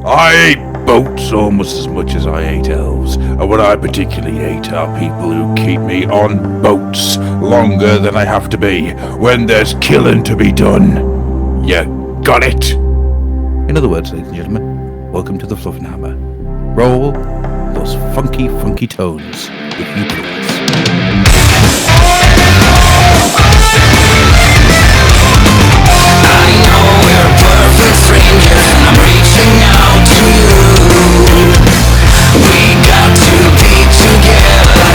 I hate boats almost as much as I hate elves. And what I particularly hate are people who keep me on boats longer than I have to be when there's killing to be done. You got it? In other words, ladies and gentlemen, welcome to the Fluffenhammer. Roll those funky, funky tones, if you please. I know we're perfect strangers and I'm reaching out to you. We got to be together,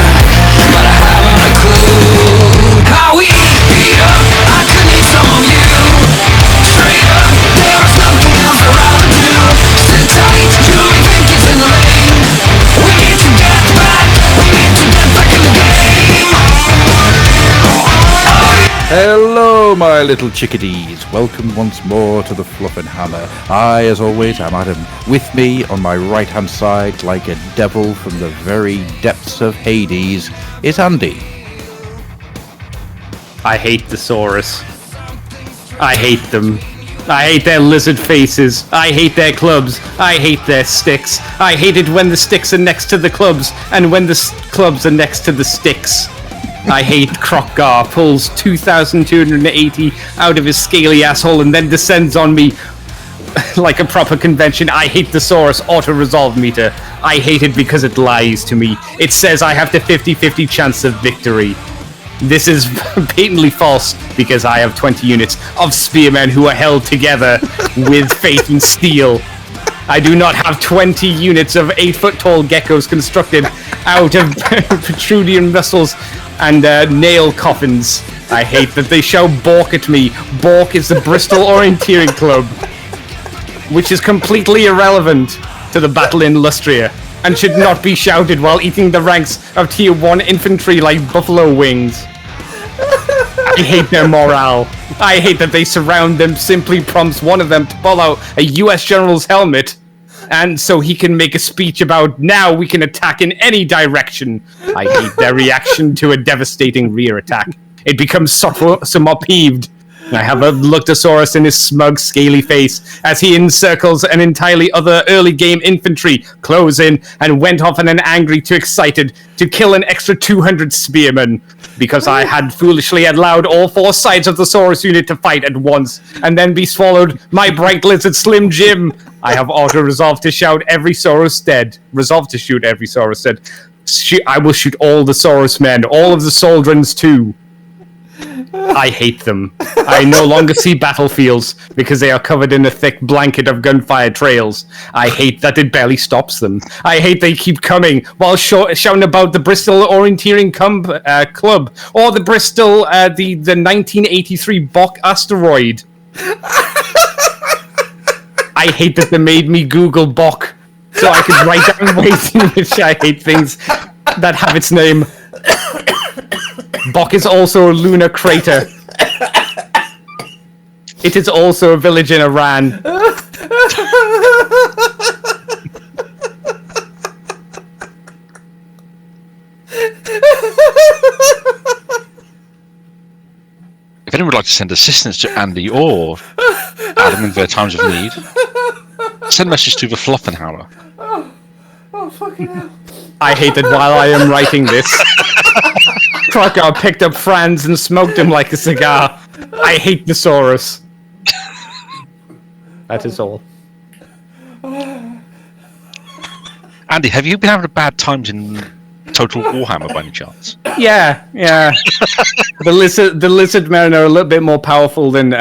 but I haven't a clue how we beat up. I could need some of you. Straight up, there's nothing else I'd rather do. Sit tight, Julie Pinky's in the lane. We need to get back, we need to get back in the game. Hello, my little chickadees. Welcome once more to the Fluffenhammer. I, as always, am Adam. With me, on my right-hand side, like a devil from the very depths of Hades, is Andy. I hate the Saurus. I hate them. I hate their lizard faces. I hate their clubs. I hate their sticks. I hate it when the sticks are next to the clubs and when the clubs are next to the sticks. I hate Krokgar pulls 2,280 out of his scaly asshole and then descends on me like a proper convention. I hate the Saurus auto-resolve meter. I hate it because it lies to me. It says I have the 50-50 chance of victory. This is patently false because I have 20 units of spearmen who are held together with faith and steel. I do not have 20 units of 8-foot-tall geckos constructed out of protrudian muscles and nail coffins. I hate that they shout Bork at me. Bork is the Bristol Orienteering Club, which is completely irrelevant to the battle in Lustria and should not be shouted while eating the ranks of Tier 1 infantry like buffalo wings. I hate their morale. I hate that they surround them simply prompts one of them to pull out a US general's helmet and so he can make a speech about now we can attack in any direction. I hate their reaction to a devastating rear attack. It becomes somewhat peeved. I have a Luctosaurus in his smug, scaly face as he encircles an entirely other early game infantry, close in, and went off in an angry to excited to kill an extra 200 spearmen because I had foolishly allowed all four sides of the Saurus unit to fight at once and then be swallowed my bright lizard Slim Jim. I have auto-resolved to shout every Saurus dead. Resolved to shoot every Saurus dead. I will shoot all the Saurus men, all of the Soldrins too. I hate them. I no longer see battlefields because they are covered in a thick blanket of gunfire trails. I hate that it barely stops them. I hate they keep coming while shouting about the Bristol Orienteering Club or the Bristol, the 1983 Bok asteroid. I hate that they made me Google Bok so I could write down ways in which I hate things that have its name. Bok is also a lunar crater. It is also a village in Iran. If anyone would like to send assistance to Andy or Adam in their times of need, send a message to the Fluffenhammer. Oh, fucking hell. I hate that while I am writing this, Krokgar picked up Franz and smoked him like a cigar. I hate the Saurus. That is all. Andy, have you been having bad times in Total Warhammer by any chance? Yeah. The lizard men are a little bit more powerful than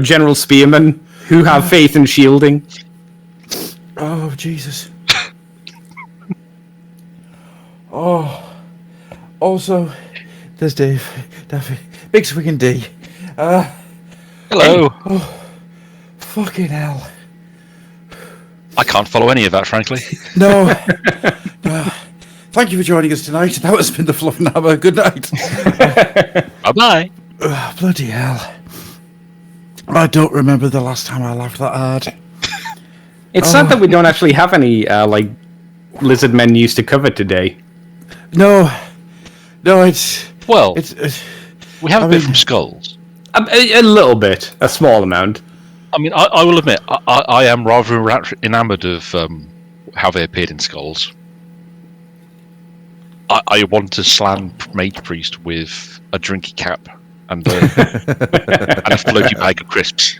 general spearmen who have faith in shielding. Oh, Jesus. Oh. Also, there's Dave. Daffy. Big Swinging D. Hello. Oh, fucking hell. I can't follow any of that, frankly. No. Thank you for joining us tonight. That has been the Fluffenhammer. Good night. Bye-bye. Bloody hell. I don't remember the last time I laughed that hard. It's sad that we don't actually have any, lizard men used to cover today. No, it's... Well, we have a bit from Skulls. A little bit. A small amount. I mean, I will admit, I am rather enamoured of how they appeared in Skulls. I want to slam Mage Priest with a drinky cap and and a floaty bag of crisps.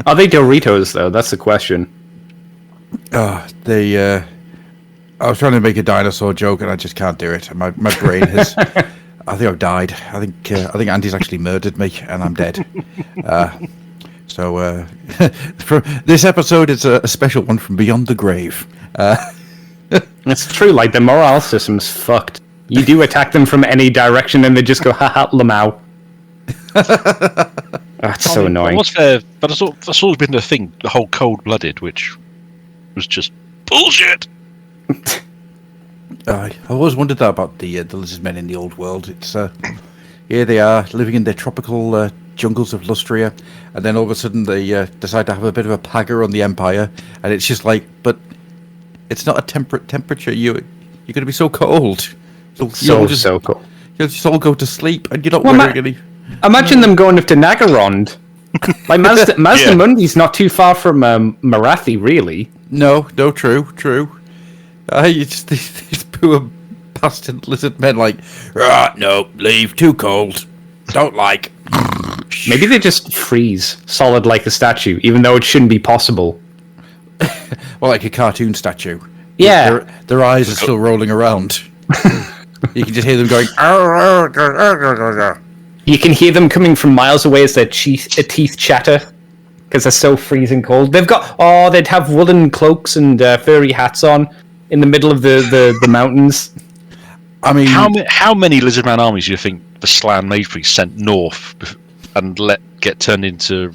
Are they Doritos though? That's the question. I was trying to make a dinosaur joke and I just can't do it. My brain has. I think I've died. I think Andy's actually murdered me and I'm dead. So for this episode, it's a special one from Beyond the Grave. It's true. Like the morale system's fucked. You do attack them from any direction and they just go ha lamau. That's so annoying. What's fair? But that's always been the thing. The whole cold-blooded, which was just bullshit. I always wondered that about the lizard men in the old world. It's here they are living in their tropical jungles of Lustria, and then all of a sudden they decide to have a bit of a pagger on the Empire, and it's just like, but it's not a temperate temperature. You're going to be so cold. So cold. You'll just all go to sleep, and you're not wearing any. Imagine them going up to Nagarond. Like Mazdamundi's not too far from Marathi, really. No, true. You just these poor bastard lizard men, like, no, leave, too cold, don't like. Maybe they just freeze, solid like a statue, even though it shouldn't be possible. Well, like a cartoon statue. Yeah. Their eyes are still rolling around. You can just hear them going. You can hear them coming from miles away as their teeth chatter because they're so freezing cold. They'd have woolen cloaks and furry hats on in the middle of the mountains. I mean, how many lizardman armies do you think the Slan Mage Priest sent north and get turned into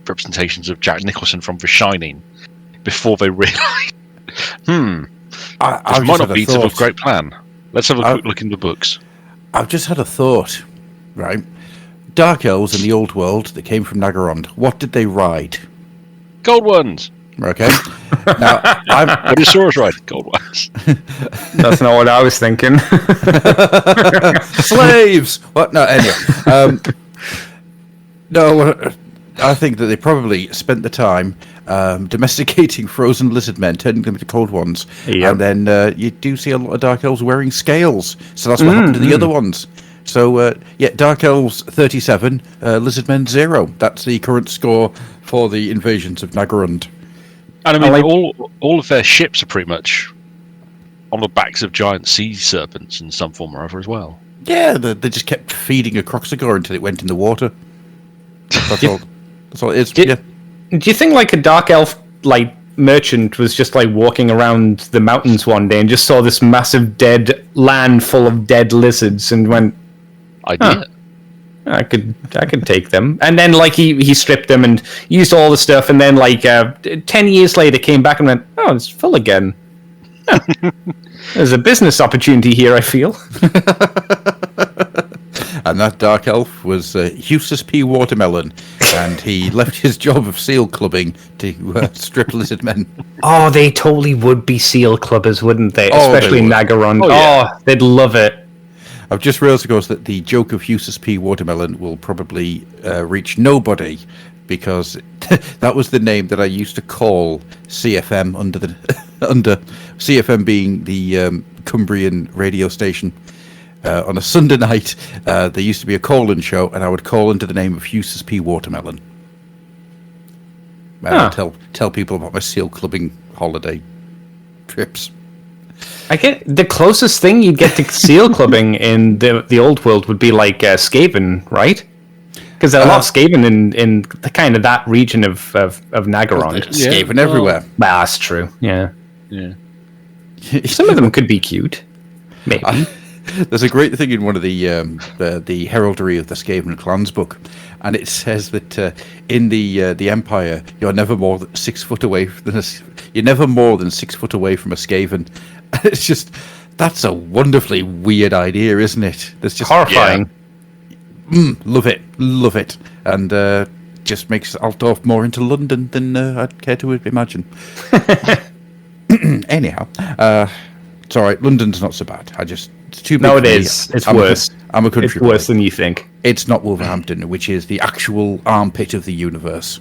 representations of Jack Nicholson from The Shining before they realised? This might not be a great plan. Let's have a quick look in the books. I've just had a thought, right? Dark elves in the old world that came from Nagarond. What did they ride? Gold ones. Okay. Now, what did Saurus ride? Gold ones. That's not what I was thinking. Slaves. What? No. Anyway. No. I think that they probably spent the time domesticating frozen lizard men, turning them into cold ones, and then you do see a lot of dark elves wearing scales. So that's what happened to the other ones. So dark elves 37, lizard men 0. That's the current score for the invasions of Nagarund. And I mean, all of their ships are pretty much on the backs of giant sea serpents in some form or other as well. Yeah, they just kept feeding a Croxagore until it went in the water. That's all. That's all it is. Do you think like a dark elf merchant was just like walking around the mountains one day and just saw this massive dead land full of dead lizards and went, "Idea. I could take them," and then he stripped them and used all the stuff, and then 10 years later came back and went, "Oh, it's full again." There's a business opportunity here, I feel. And that dark elf was Eustace P. Watermelon, and he left his job of seal clubbing to strip lizard men. Oh, they totally would be seal clubbers, wouldn't they? Especially in Nagarond. They'd love it. I've just realised, of course, that the joke of Eustace P. Watermelon will probably reach nobody, because that was the name that I used to call CFM under CFM being the Cumbrian radio station. On a Sunday night, there used to be a call-in show, and I would call into the name of Eustace P. Watermelon. And I'd tell people about my seal clubbing holiday trips. I get the closest thing you'd get to seal clubbing in the old world would be like Skaven, right? Because there are a lot of Skaven in the kind of that region of Nagarond. Skaven everywhere. Well, that's true. Yeah. Some of them could be cute, maybe. There's a great thing in one of the heraldry of the Skaven clans book, and it says that in the Empire you're never more than 6 foot away you're never more than 6 foot away from a Skaven. It's just, that's a wonderfully weird idea, isn't it? That's just horrifying. Yeah. Love it, and just makes Altdorf more into London than I'd care to imagine. Anyhow, it's all right. London's not so bad. I just It's too big No, for it me. is. It's I'm worse. I'm a It's country worse boy. than you think. It's not Wolverhampton, which is the actual armpit of the universe.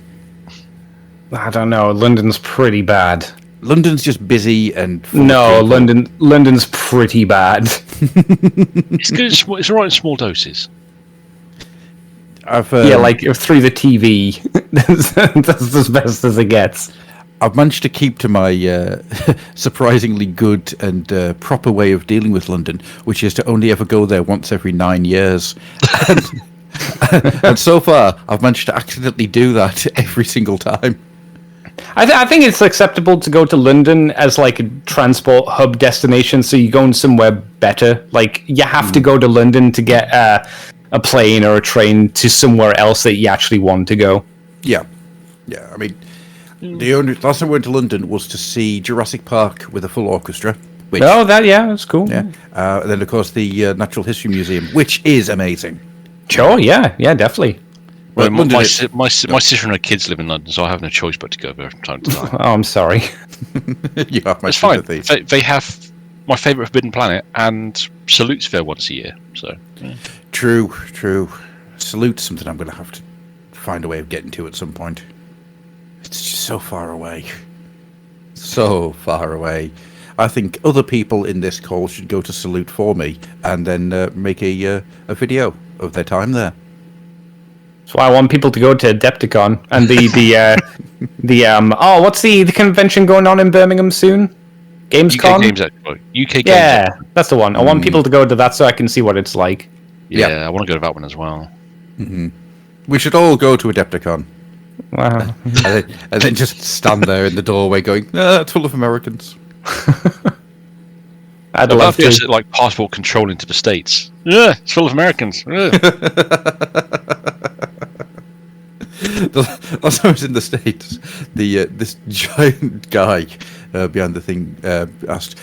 I don't know. London's pretty bad. London's just busy and full No, of people. London's pretty bad. It's good. It's all right in small doses. I've Yeah, like through the TV. That's as best as it gets. I've managed to keep to my surprisingly good and proper way of dealing with London, which is to only ever go there once every 9 years. And so far, I've managed to accidentally do that every single time. I think it's acceptable to go to London as like a transport hub destination, so you're going somewhere better. Like, you have to go to London to get a plane or a train to somewhere else that you actually want to go. Yeah. I mean, the only last time I went to London was to see Jurassic Park with a full orchestra. Which, Oh, that's cool. yeah. And then, of course, the Natural History Museum, which is amazing. Sure, yeah, definitely. Well, my, London my, is- si- my, si- my sister and her kids live in London, so I have no choice but to go there from time to time. Oh, I'm sorry. You have my It's fine. sympathy. They have my favourite Forbidden Planet and Salute's fair once a year. So True. Salute's something I'm going to have to find a way of getting to at some point. It's just so far away. So far away. I think other people in this call should go to Salute for me and then make a video of their time there. That's why I want people to go to Adepticon and what's the convention going on in Birmingham soon? Gamescom? UK Games Expo. UK Games Yeah, Expo. that's the one. I want people to go to that so I can see what it's like. Yeah, Yeah. I want to go to that one as well. We should all go to Adepticon Wow. and then just stand there in the doorway going, it's full of Americans. I'd I'd love to to. like passport control into the States. Yeah, it's full of Americans. Yeah. Last time I was in the States, this giant guy behind the thing asked,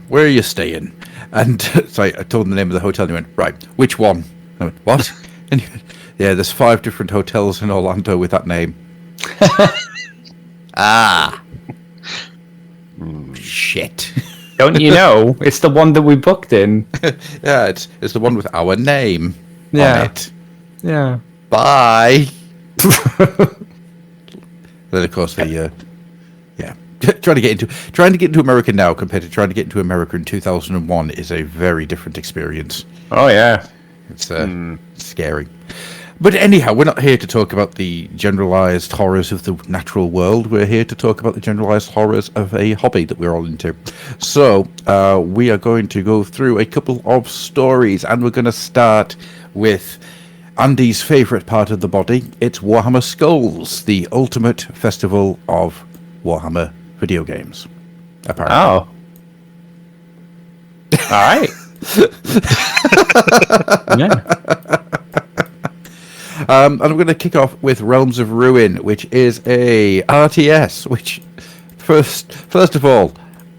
where are you staying? And so I told him the name of the hotel, and he went, right, which one? I went, what? And he went, yeah, there's 5 different hotels in Orlando with that name. Shit. Don't you know? It's the one that we booked in. Yeah, it's the one with our name Yeah. on it. Yeah. Bye. Then of course trying to get into America now compared to trying to get into America in 2001 is a very different experience. Oh, yeah. It's scary. But anyhow, we're not here to talk about the generalized horrors of the natural world. We're here to talk about the generalized horrors of a hobby that we're all into. So we are going to go through a couple of stories, and we're going to start with Andy's favourite part of the body. It's Warhammer Skulls, the ultimate festival of Warhammer video games. Apparently. Oh. All right. Yeah. And I'm going to kick off with Realms of Ruin, which is a RTS. Which, first of all,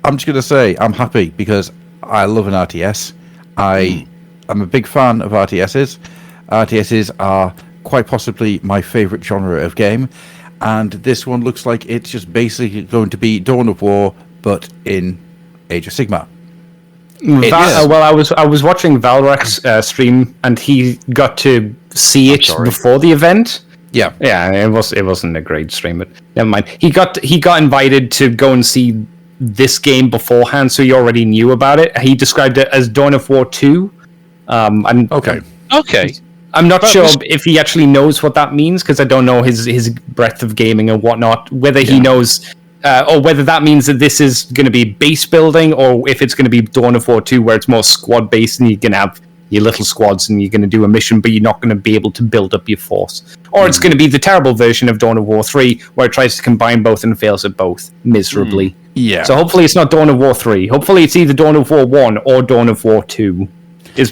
I'm just going to say I'm happy because I love an RTS. I'm a big fan of RTSs. RTSs are quite possibly my favourite genre of game, and this one looks like it's just basically going to be Dawn of War, but in Age of Sigmar. Well, I was watching Valrak's stream, and he got to see it sorry. before the event. Yeah. Yeah, it wasn't a great stream, but never mind. He got invited to go and see this game beforehand, so he already knew about it. He described it as Dawn of War 2. Okay. Okay. I'm not But sure this- if he actually knows what that means, because I don't know his breadth of gaming and whatnot. Whether he knows, or whether that means that this is going to be base building, or if it's going to be Dawn of War 2, where it's more squad based and you can have your little squads and you're going to do a mission, but you're not going to be able to build up your force. Or it's going to be the terrible version of Dawn of War 3, where it tries to combine both and fails at both miserably. Yeah. So hopefully it's not Dawn of War 3. Hopefully it's either Dawn of War 1 or Dawn of War 2.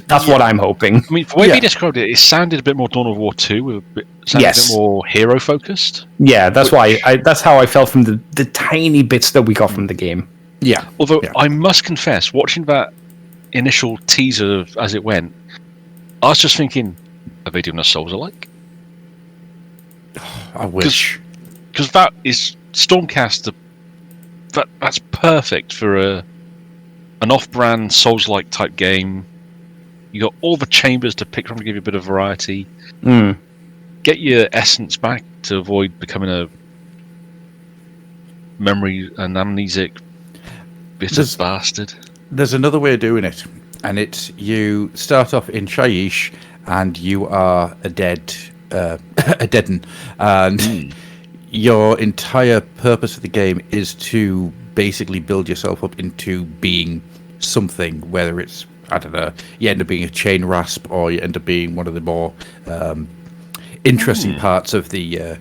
That's what I'm hoping. I mean, the way Yeah. we described it, it sounded a bit more Dawn of War 2. Sounded Yes. a bit more hero focused. Yeah, that's why. That's how I felt from the tiny bits that we got from the game. Yeah. Although Yeah. I must confess, watching that initial teaser as it went, I was just thinking, are they doing a Souls alike? I wish. Because that is Stormcast. That's perfect for a an off-brand Souls-like type game. You got all the chambers to pick from to give you a bit of variety. Get your essence back to avoid becoming a memory and amnesic bitter bastard. There's another way of doing it, and it's you start off in Shaiish, and you are a deaden, and your entire purpose of the game is to basically build yourself up into being something, whether it's, I don't know, you end up being a chain rasp, or you end up being one of the more interesting parts of the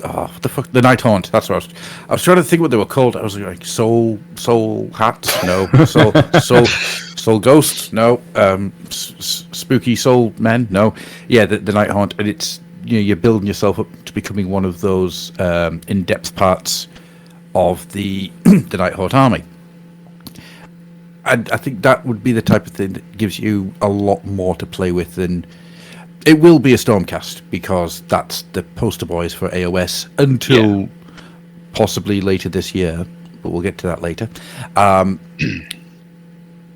what the fuck, the Night Haunt. That's what I was trying to think what they were called. I was like soul hats, no, soul ghosts, no, spooky soul men, no, yeah, the Night Haunt, and it's, you know, you're building yourself up to becoming one of those in-depth parts of the the Night Haunt army. And I think that would be the type of thing that gives you a lot more to play with than... It will be a Stormcast, because that's the poster boys for AOS until possibly later this year, but we'll get to that later. And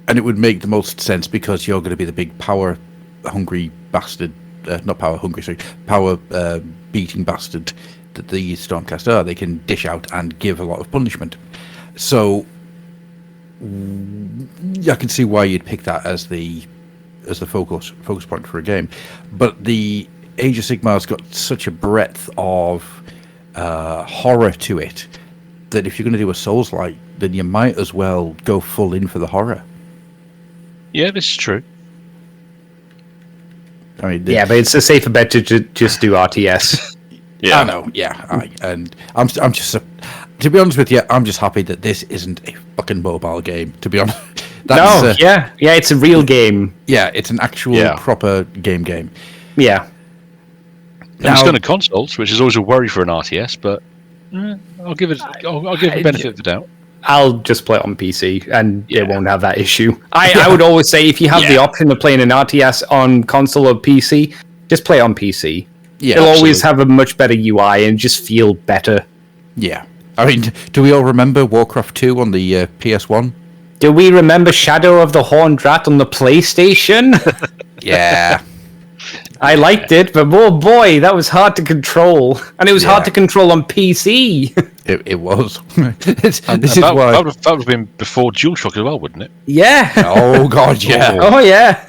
it would make the most sense because you're going to be the big power-hungry bastard. Not power-hungry, sorry. Power-beating bastard that the Stormcast are. They can dish out and give a lot of punishment. So I can see why you'd pick that as the focus point for a game. But the Age of Sigmar's got such a breadth of horror to it that if you're going to do a Souls-like, then you might as well go full in for the horror. Yeah, this is true. I mean, but it's a safer bet to just do RTS. I know, and I'm just, to be honest with you, I'm just happy that this isn't a fucking mobile game, to be honest. It's a real game. Yeah, it's an actual proper game. Yeah. And it's going to consoles, which is always a worry for an RTS, but I'll give it the benefit of the doubt. I'll just play it on PC, and it won't have that issue. I would always say, if you have the option of playing an RTS on console or PC, just play it on PC. Yeah, it'll always have a much better UI and just feel better. Yeah. I mean, do we all remember Warcraft 2 on the PS1? Do we remember Shadow of the Horned Rat on the PlayStation? Yeah. I liked it, but oh boy, that was hard to control. And it was hard to control on PC. It was. That would have been before DualShock as well, wouldn't it? Yeah. Oh, God, yeah. Oh, yeah.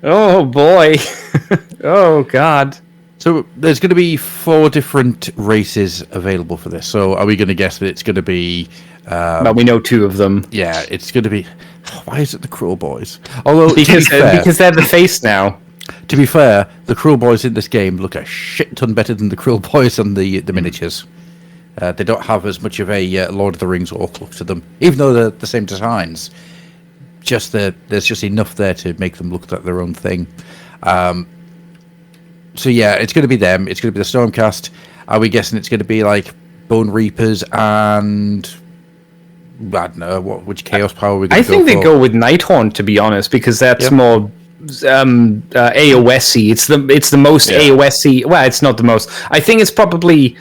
Oh, boy. Oh, God. So there's going to be 4 different races available for this. So are we going to guess that it's going to be... well, we know 2 of them. Yeah, it's going to be... Why is it the Cruel Boys? Although, because they're the face now. To be fair, the Cruel Boys in this game look a shit ton better than the Cruel Boys on the miniatures. They don't have as much of a Lord of the Rings orc look to them, even though they're the same designs. There's just enough there to make them look like their own thing. So yeah, it's going to be them. It's going to be the Stormcast. Are we guessing it's going to be like Bone Reapers and... I don't know, which Chaos Power we're going to go for? I think they go with Nighthaunt, to be honest, because that's more... AOS-y. It's the most AOS-y. Well, it's not the most. I think it's probably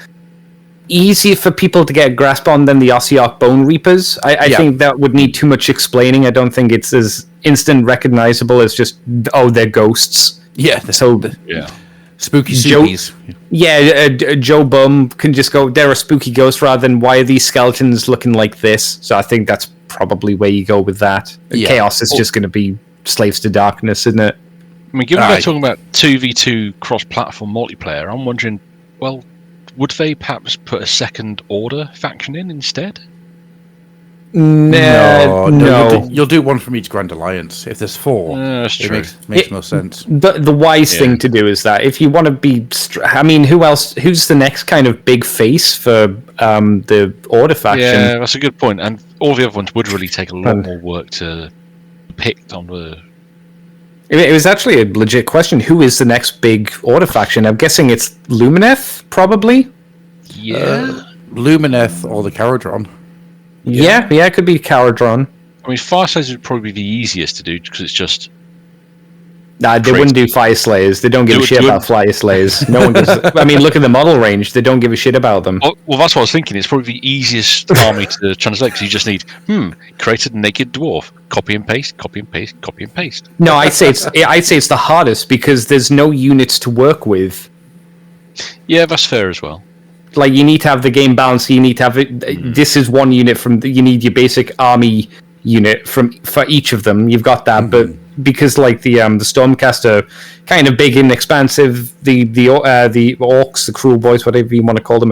easier for people to get a grasp on than the Ossiarch Bone Reapers. I think that would need too much explaining. I don't think it's as instant recognizable as just, they're ghosts. Yeah. Spooky Soupies. Joe Bum can just go, they're a spooky ghost, rather than, why are these skeletons looking like this? So I think that's probably where you go with that. Chaos is just going to be Slaves to Darkness, isn't it? I mean, given they're talking about 2v2 cross-platform multiplayer, I'm wondering, well, would they perhaps put a second order faction in instead? No. You'll do one from each Grand Alliance. If there's 4, that's true. It makes no sense. The wise thing to do is that if you want to be... who's the next kind of big face for the Order faction? Yeah, that's a good point. And all the other ones would really take a lot more work to pick on the... It was actually a legit question. Who is the next big Order faction? I'm guessing it's Lumineth, probably? Yeah. Lumineth or the Caradron. Yeah, it could be Caradron. I mean, Firesides would probably be the easiest to do because it's just Nah, they wouldn't do Fire Slayers. They don't give a shit about Fire Slayers. No one gives. I mean, look at the model range. They don't give a shit about them. Well, that's what I was thinking. It's probably the easiest army to translate because you just need create a naked dwarf, copy and paste, copy and paste, copy and paste. No, I'd say it's the hardest because there's no units to work with. Yeah, that's fair as well. Like, you need to have the game balance. You need to have it. This is one unit from. You need your basic army unit for each of them. You've got that, but because like the Stormcaster, kind of big and expansive. The orcs, the cruel boys, whatever you want to call them,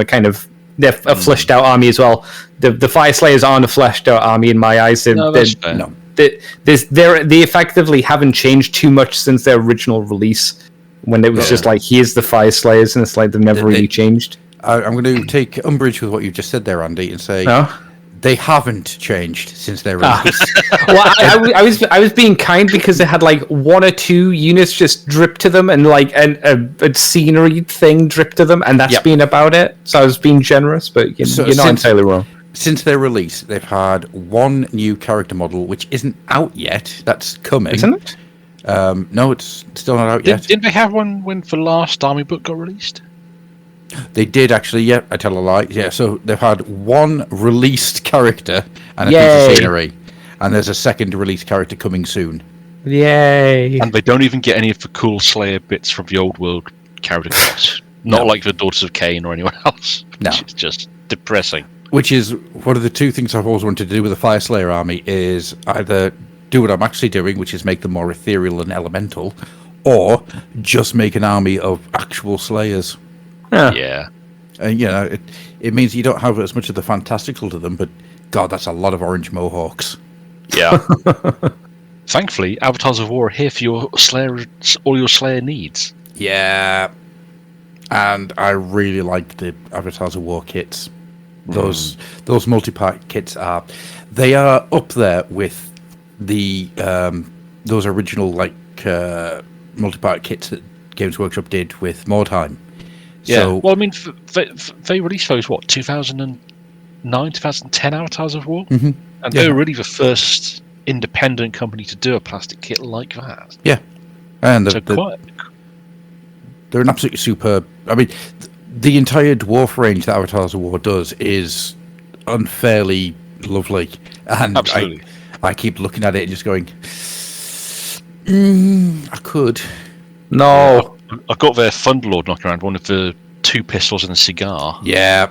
they're a fleshed out army as well. The Fire Slayers aren't a fleshed out army in my eyes. They effectively haven't changed too much since their original release, when it was just like, here's the Fire Slayers, and it's like they've never really changed. I'm going to take umbrage with what you just said there, Andy, and say they haven't changed since their release. Well, I was being kind because they had like 1 or 2 units just drip to them, and like a scenery thing drip to them, and that's been about it. So I was being generous, but you're not entirely wrong. Since their release, they've had 1 new character model, which isn't out yet. That's coming. Isn't it? No, it's still not out yet. Didn't they have one when the last army book got released? They did actually, yeah, I tell a lie. Yeah, so they've had 1 released character and a piece of scenery. And there's a second released character coming soon. Yay. And they don't even get any of the cool Slayer bits from the old world character cards. Not like the Daughters of Cain or anyone else. No. It's just depressing. Which is one of the 2 things I've always wanted to do with the Fire Slayer army, is either do what I'm actually doing, which is make them more ethereal and elemental, or just make an army of actual Slayers. Yeah. And, it means you don't have as much of the fantastical to them, but God, that's a lot of orange mohawks. Yeah. Thankfully, Avatars of War are here for your Slayer, all your Slayer needs. Yeah. And I really like the Avatars of War kits. Those multi-part kits are up there with the those original multi-part kits that Games Workshop did with Mordheim. Yeah. So, well, I mean, they released those 2009, 2010 Avatars of War, and they were really the first independent company to do a plastic kit like that. Yeah, and they're an absolutely superb. I mean, the entire dwarf range that Avatars of War does is unfairly lovely, and absolutely. I keep looking at it and just going, I could. No. I've got their Thunderlord knocking around, one of the 2 pistols and a cigar. Yeah,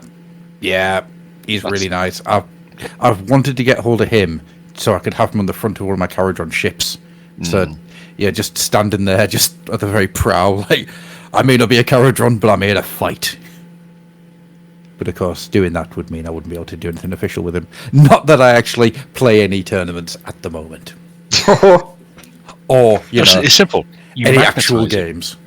he's really nice. I've wanted to get hold of him so I could have him on the front of one of my Caradron ships. So, just standing there, just at the very prow, like, I may not be a Caradron, but I'm here to fight. But of course, doing that would mean I wouldn't be able to do anything official with him. Not that I actually play any tournaments at the moment. Or, it's simple. Any actual games.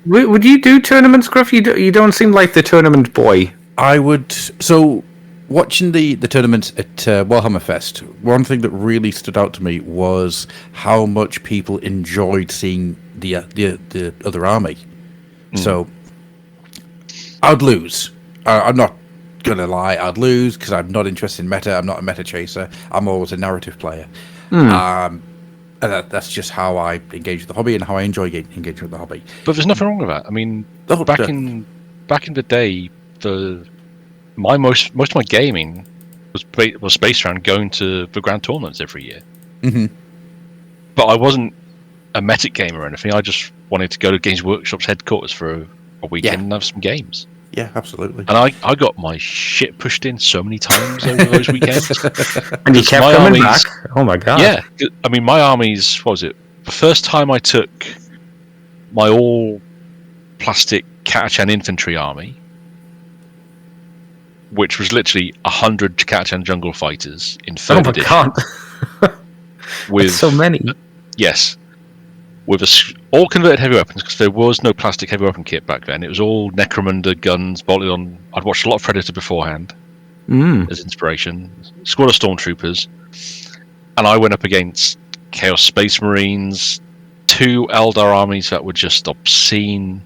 Would you do tournaments, Gruff? You don't seem like the tournament boy. I would. So, watching the tournaments at Warhammer Fest, one thing that really stood out to me was how much people enjoyed seeing the other army. So, I'd lose. I'm not gonna lie. I'd lose because I'm not interested in meta. I'm not a meta chaser. I'm always a narrative player. And that's just how I engage with the hobby and how I enjoy engaging with the hobby. But there's nothing wrong with that. I mean, back in the day, most of my gaming was based around going to the grand tournaments every year. But I wasn't a meta gamer or anything. I just wanted to go to Games Workshop's headquarters for a weekend and have some games. Yeah, absolutely. And I got my shit pushed in so many times over those weekends. And you kept coming back? Oh my god. Yeah. I mean, my armies, what was it? The first time I took my all-plastic Catachan infantry army, which was literally 100 Catachan jungle fighters in 3rd edition. God. With so many. Yes. With all converted heavy weapons, because there was no plastic heavy weapon kit back then. It was all Necromunda guns bolted on. I'd watched a lot of Predator beforehand as inspiration. Squad of Stormtroopers. And I went up against Chaos Space Marines, 2 Eldar armies that were just obscene.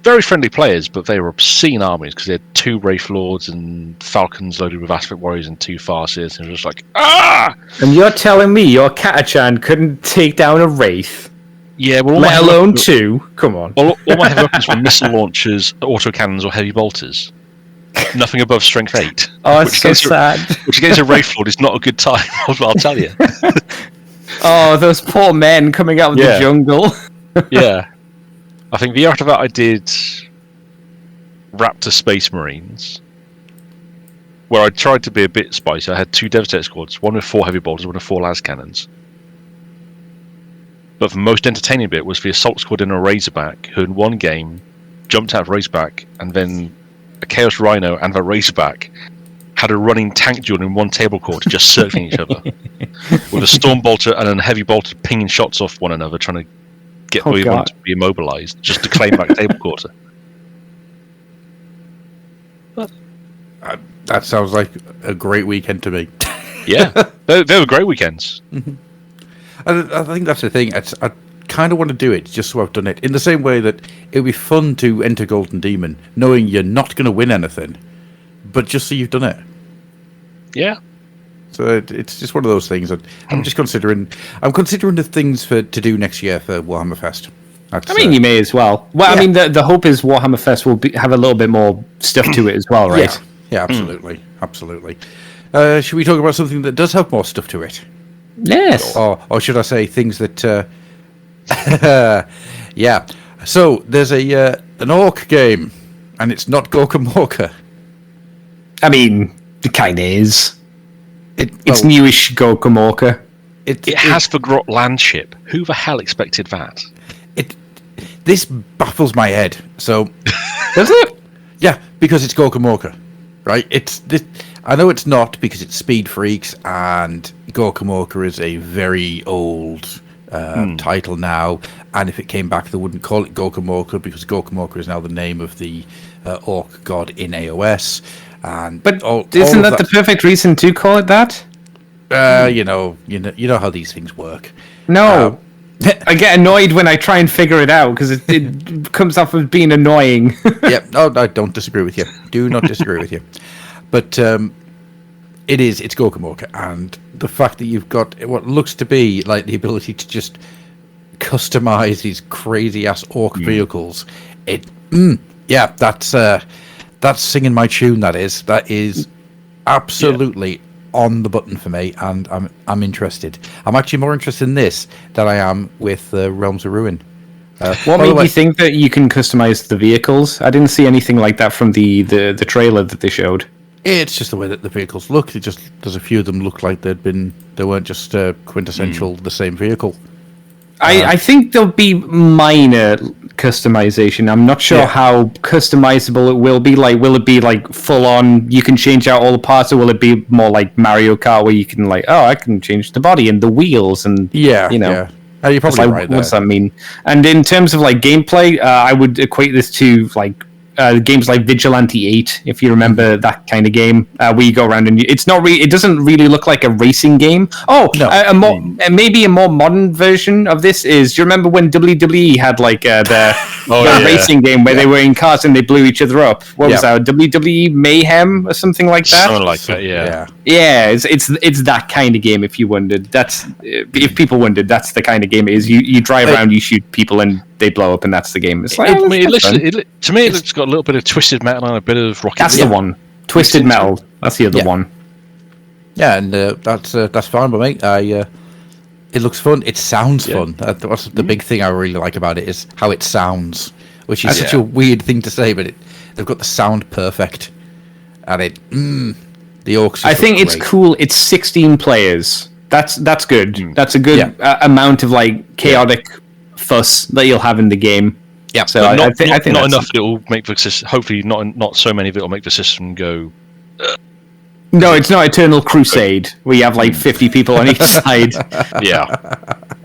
Very friendly players, but they were obscene armies because they had 2 Wraith Lords and Falcons loaded with Aspect Warriors and 2 Farseers. And it was just like, ah! And you're telling me your Catachan couldn't take down a Wraith? Yeah, well, Let alone 2. Come on. all my heavy weapons were missile launchers, autocannons, or heavy bolters. Nothing above strength 8. Oh, it's so sad. Which against a Wraith Lord is not a good time, I'll tell you. Oh, those poor men coming out of the jungle. Yeah. I think the year after that I did Raptor Space Marines, where I tried to be a bit spicy. I had 2 Devastator squads, one with 4 heavy bolters, one with 4 las cannons. But the most entertaining bit was the assault squad in a Razorback, who in one game jumped out of Razorback, and then a Chaos Rhino and the Razorback had a running tank duel in one table court, just circling each other, with a Storm Bolter and a Heavy Bolter pinging shots off one another, trying to get the one to be immobilized, just to claim back table quarter. That sounds like a great weekend to me. Yeah, they were great weekends. Mm-hmm. I think that's the thing. I kind of want to do it just so I've done it. In the same way that it would be fun to enter Golden Demon, knowing you're not going to win anything, but just so you've done it. Yeah. So it's just one of those things that I'm just considering. I'm considering the things to do next year for Warhammer Fest. I mean, you may as well. Well, yeah. I mean, the hope is Warhammer Fest will have a little bit more stuff to it as well, right? Yeah, absolutely. Absolutely. Should we talk about something that does have more stuff to it? Yes. Or should I say things that... yeah. So, there's an orc game, and it's not Gorkamorka. I mean, it kind of is. It's newish Gorkamorka. It has the Grot landship. Who the hell expected that? This baffles my head. So... Does it? Yeah, because it's Gorkamorka, right? I know it's not because it's Speed Freaks, and Gorkamorka is a very old title now, and if it came back they wouldn't call it Gorkamorka because Gorkamorka is now the name of the orc god in AOS. But isn't that the perfect reason to call it that? You know how these things work. No. I get annoyed when I try and figure it out because it comes off as being annoying. Yeah, no, I don't disagree with you. Do not disagree with you. But it's Gorkamorka, and the fact that you've got what looks to be like the ability to just customize these crazy ass orc vehicles, that's singing my tune. That is absolutely on the button for me, and I'm interested. I'm actually more interested in this than I am with Realms of Ruin. What made you think that you can customize the vehicles? I didn't see anything like that from the trailer that they showed. It's just the way that the vehicles look. There's a few of them look like they weren't just quintessential the same vehicle. I think there'll be minor customization. I'm not sure how customizable it will be. Like, will it be like full on? You can change out all the parts, or will it be more like Mario Kart, where you can I can change the body and the wheels and you're probably right there. What's that mean? And in terms of like gameplay, I would equate this to like games like Vigilante 8, if you remember that kind of game, where you go around and it doesn't really look like a racing game. Maybe a more modern version of this is, do you remember when WWE had like the racing game where they were in cars and they blew each other up? What was that, WWE Mayhem or something like that? Something like that, yeah. Yeah, it's that kind of game. If you wondered, if people wondered, that's the kind of game it is. You drive around, you shoot people, and they blow up, and that's the game. It's like, to me, it's got a little bit of Twisted Metal and a bit of Rocket League. That's the one. Twisted Metal. That's the other one. Yeah, and that's fine by me. It looks fun. It sounds fun. That's the big thing I really like about it, is how it sounds, which is such a weird thing to say, but they've got the sound perfect, and the orcs. I think it's cool. It's 16 players. That's good. That's a good amount of like chaotic fuss that you'll have in the game. Yeah, so I think not enough that it will make the system. Hopefully, not so many of it will make the system go. No, it's not Eternal Crusade where you have like 50 people on each side.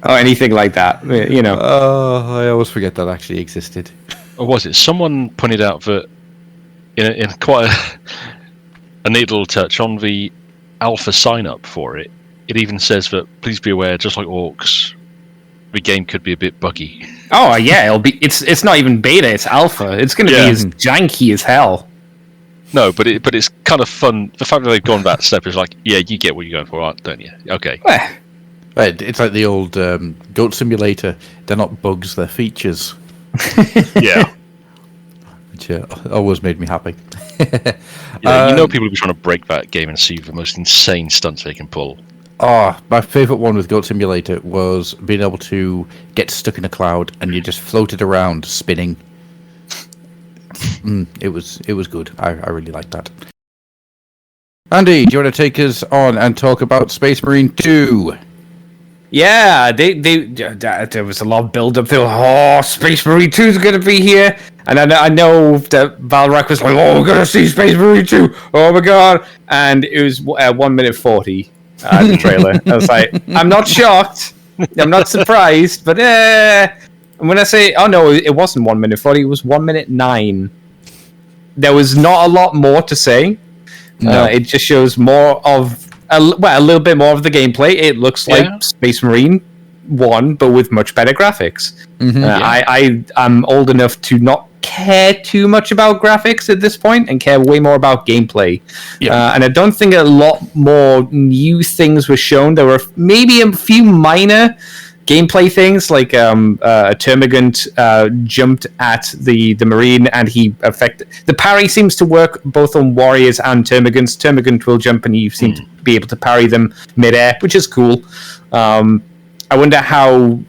Or anything like that. You know. Oh, I always forget that actually existed. Or was it? Someone pointed out that in quite a neat little touch on the alpha sign up for it. It even says that please be aware, just like orcs, the game could be a bit buggy. Oh yeah, it'll be. It's not even beta. It's alpha. It's going to be as janky as hell. No, but it's kind of fun. The fact that they've gone that step is like, yeah, you get what you're going for, don't you? Okay. Right, it's like the old Goat Simulator. They're not bugs, they're features, Yeah. which always made me happy. Yeah, people will be trying to break that game and see the most insane stunts they can pull. Oh, my favourite one with Goat Simulator was being able to get stuck in a cloud and you just floated around spinning. It was good. I really liked that. Andy, do you want to take us on and talk about Space Marine 2? Yeah, there was a lot of build up there. Oh, Space Marine 2 is going to be here. And I know that Valrak was like, oh, we're going to see Space Marine 2. Oh my god. And it was 1 minute 40, the trailer. I was like, I'm not shocked. I'm not surprised. But when I say, oh no, it wasn't 1 minute 40, it was 1 minute 9. There was not a lot more to say. No. It just shows more of a little bit more of the gameplay. It looks like Space Marine 1, but with much better graphics. I'm old enough to not care too much about graphics at this point and care way more about gameplay. And I don't think a lot more new things were shown. There were maybe a few minor gameplay things, like a Termagant jumped at the Marine and he affected... The parry seems to work both on Warriors and Termagants. Termagant will jump and you seem to be able to parry them mid-air, which is cool. I wonder how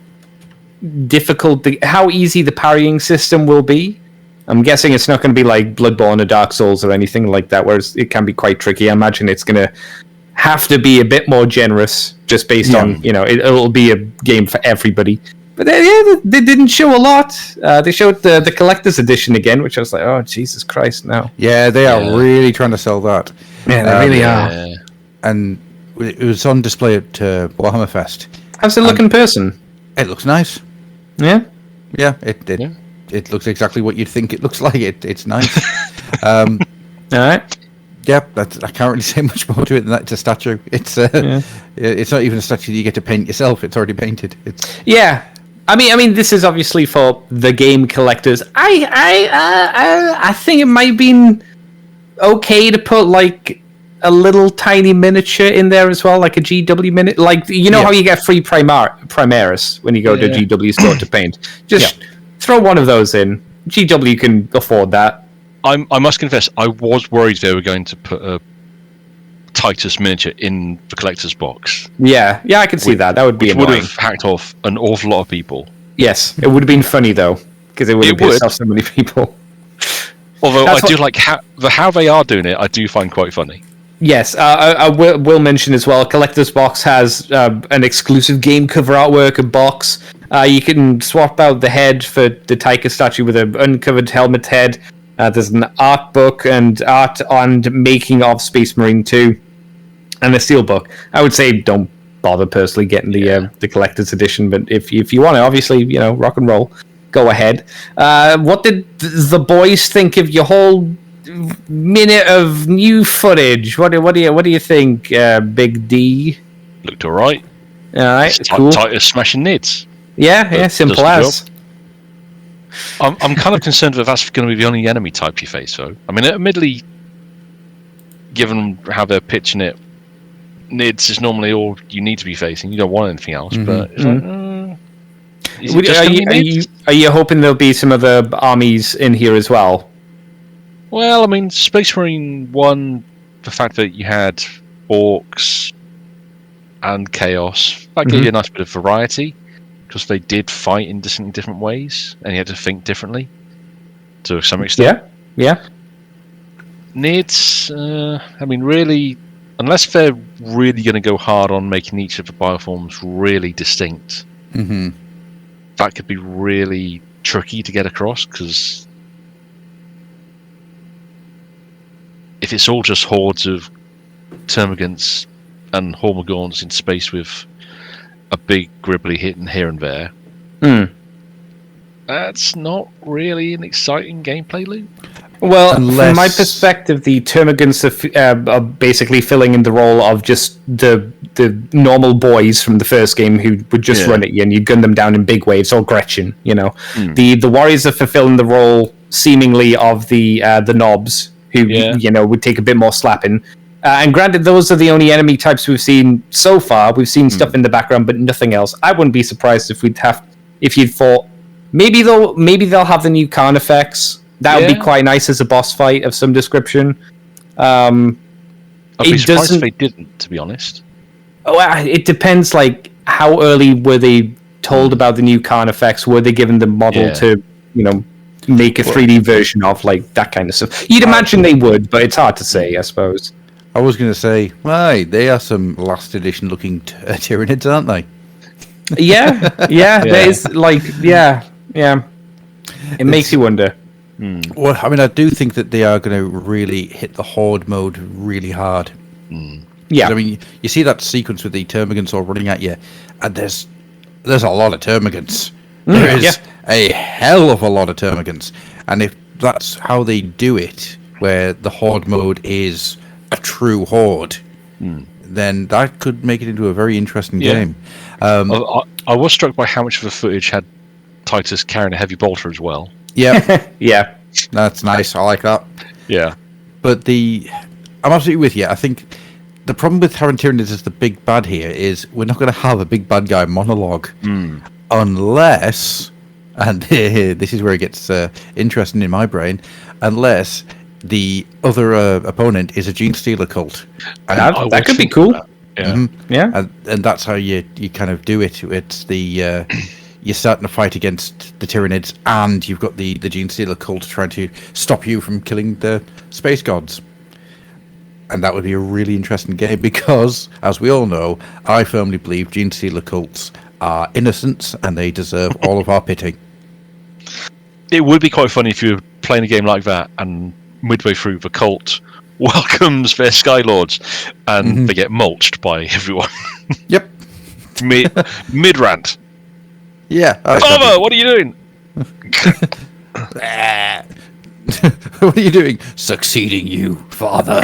easy the parrying system will be. I'm guessing it's not going to be like Bloodborne or Dark Souls or anything like that, whereas it can be quite tricky. I imagine it's going to have to be a bit more generous, just based on, it'll be a game for everybody. But they didn't show a lot. They showed the collector's edition again, which I was like, oh, Jesus Christ, no. Yeah, they are really trying to sell that. Yeah, they really are. And it was on display at Warhammer Fest. How's it look in person? It looks nice. Yeah? Yeah, it looks exactly what you'd think it looks like. It's nice. All right. Yeah, I can't really say much more to it than that. It's a statue. It's not even a statue you get to paint yourself. It's already painted. Yeah. I mean, this is obviously for the game collectors. I think it might have been okay to put like a little tiny miniature in there as well, like a GW minute. Like how you get free Primaris when you go to GW store to paint. Just throw one of those in. GW can afford that. I must confess, I was worried they were going to put a Titus miniature in the collector's box. Yeah, I can see that. That would be annoying. Would have hacked off an awful lot of people. Yes, it would have been funny though, because it would have pissed off so many people. Although I do like how they are doing it. I do find quite funny. Yes, I will mention as well. Collector's Box has an exclusive game cover artwork box. You can swap out the head for the Taika statue with an uncovered helmet head. There's an art book and art on making of Space Marine 2, and a steelbook. I would say don't bother personally getting the collector's edition, but if you want to, obviously, rock and roll, go ahead. What did the boys think of your whole minute of new footage? What do you think, Big D? Looked all right. All right, it's cool. Titus smashing nids. Yeah, simple as. I'm kind of concerned that that's going to be the only enemy type you face, though. I mean, admittedly, given how they're pitching it, nids is normally all you need to be facing. You don't want anything else, but it's are you hoping there'll be some other armies in here as well? Well, I mean, Space Marine 1, the fact that you had orcs and chaos, that gave you a nice bit of variety, because they did fight in different ways, and you had to think differently to some extent. Yeah. Nids, I mean, really, unless they're really going to go hard on making each of the bioforms really distinct, that could be really tricky to get across, because if it's all just hordes of termagants and hormigons in space with a big gribbly hitting here and there, that's not really an exciting gameplay loop. Well, from my perspective, the termagants are basically filling in the role of just the normal boys from the first game who would just run at you and you gun them down in big waves, or Gretchen, The warriors are fulfilling the role seemingly of the knobs who would take a bit more slapping. And granted, those are the only enemy types we've seen so far. We've seen stuff in the background, but nothing else. I wouldn't be surprised if you'd thought maybe they'll have the new Khan effects. That would be quite nice as a boss fight of some description. I'd be surprised if they didn't, to be honest. Oh, it depends. Like, how early were they told about the new Khan effects? Were they given the model to, make a 3D version of, like, that kind of stuff? You'd imagine they would, but it's hard to say, I suppose. I was going to say, right, they are some last edition looking Tyranids, aren't they? Yeah. There's it makes you wonder. Well, I mean, I do think that they are going to really hit the horde mode really hard. Yeah, I mean, you see that sequence with the termagants all running at you, and there's a lot of termagants. There is a hell of a lot of termagants, and if that's how they do it, where the horde mode is a true horde, then that could make it into a very interesting game. I was struck by how much of the footage had Titus carrying a heavy bolter as well. Yeah, yeah. that's nice. I like that. Yeah. But I'm absolutely with you. I think the problem with Tyranids as the big bad here is we're not going to have a big bad guy monologue unless, and this is where it gets interesting in my brain, unless the other opponent is a Gene Stealer cult. And That could be cool. Yeah. Yeah. And that's how you kind of do it. It's the you're starting to fight against the Tyranids, and you've got the Gene Stealer cult trying to stop you from killing the space gods. And that would be a really interesting game because, as we all know, I firmly believe Gene Stealer cults are innocents and they deserve all of our pity. It would be quite funny if you were playing a game like that and midway through the cult welcomes their Skylords and they get mulched by everyone. Yep. Mid rant. Yeah. Father, what are you doing? What are you doing? Succeeding you, father.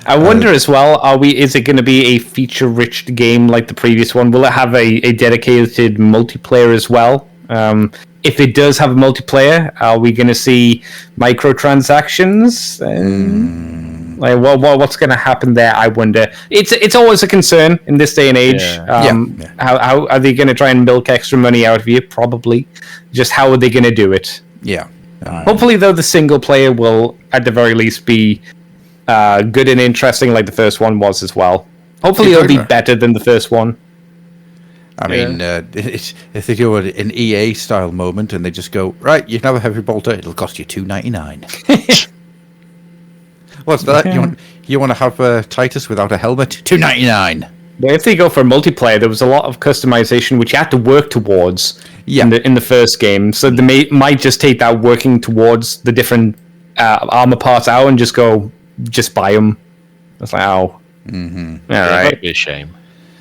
I wonder as well, is it going to be a feature-rich game like the previous one? Will it have a dedicated multiplayer as well? If it does have a multiplayer, are we going to see microtransactions? Like, what's going to happen there? I wonder. It's always a concern in this day and age. How are they going to try and milk extra money out of you? Probably. Just how are they going to do it? Yeah. Hopefully, though, the single player will, at the very least, be good and interesting like the first one was as well. Hopefully, it'll be better than the first one. I mean, if they do an EA-style moment and they just go, right, you can have a heavy bolter, it'll cost you $2.99. What's that? You want to have Titus without a helmet? $2.99. But if they go for multiplayer, there was a lot of customization which you had to work towards in the first game. So they might just take that working towards the different armor parts out and just buy them. That's like, oh. All right. That'd be a shame.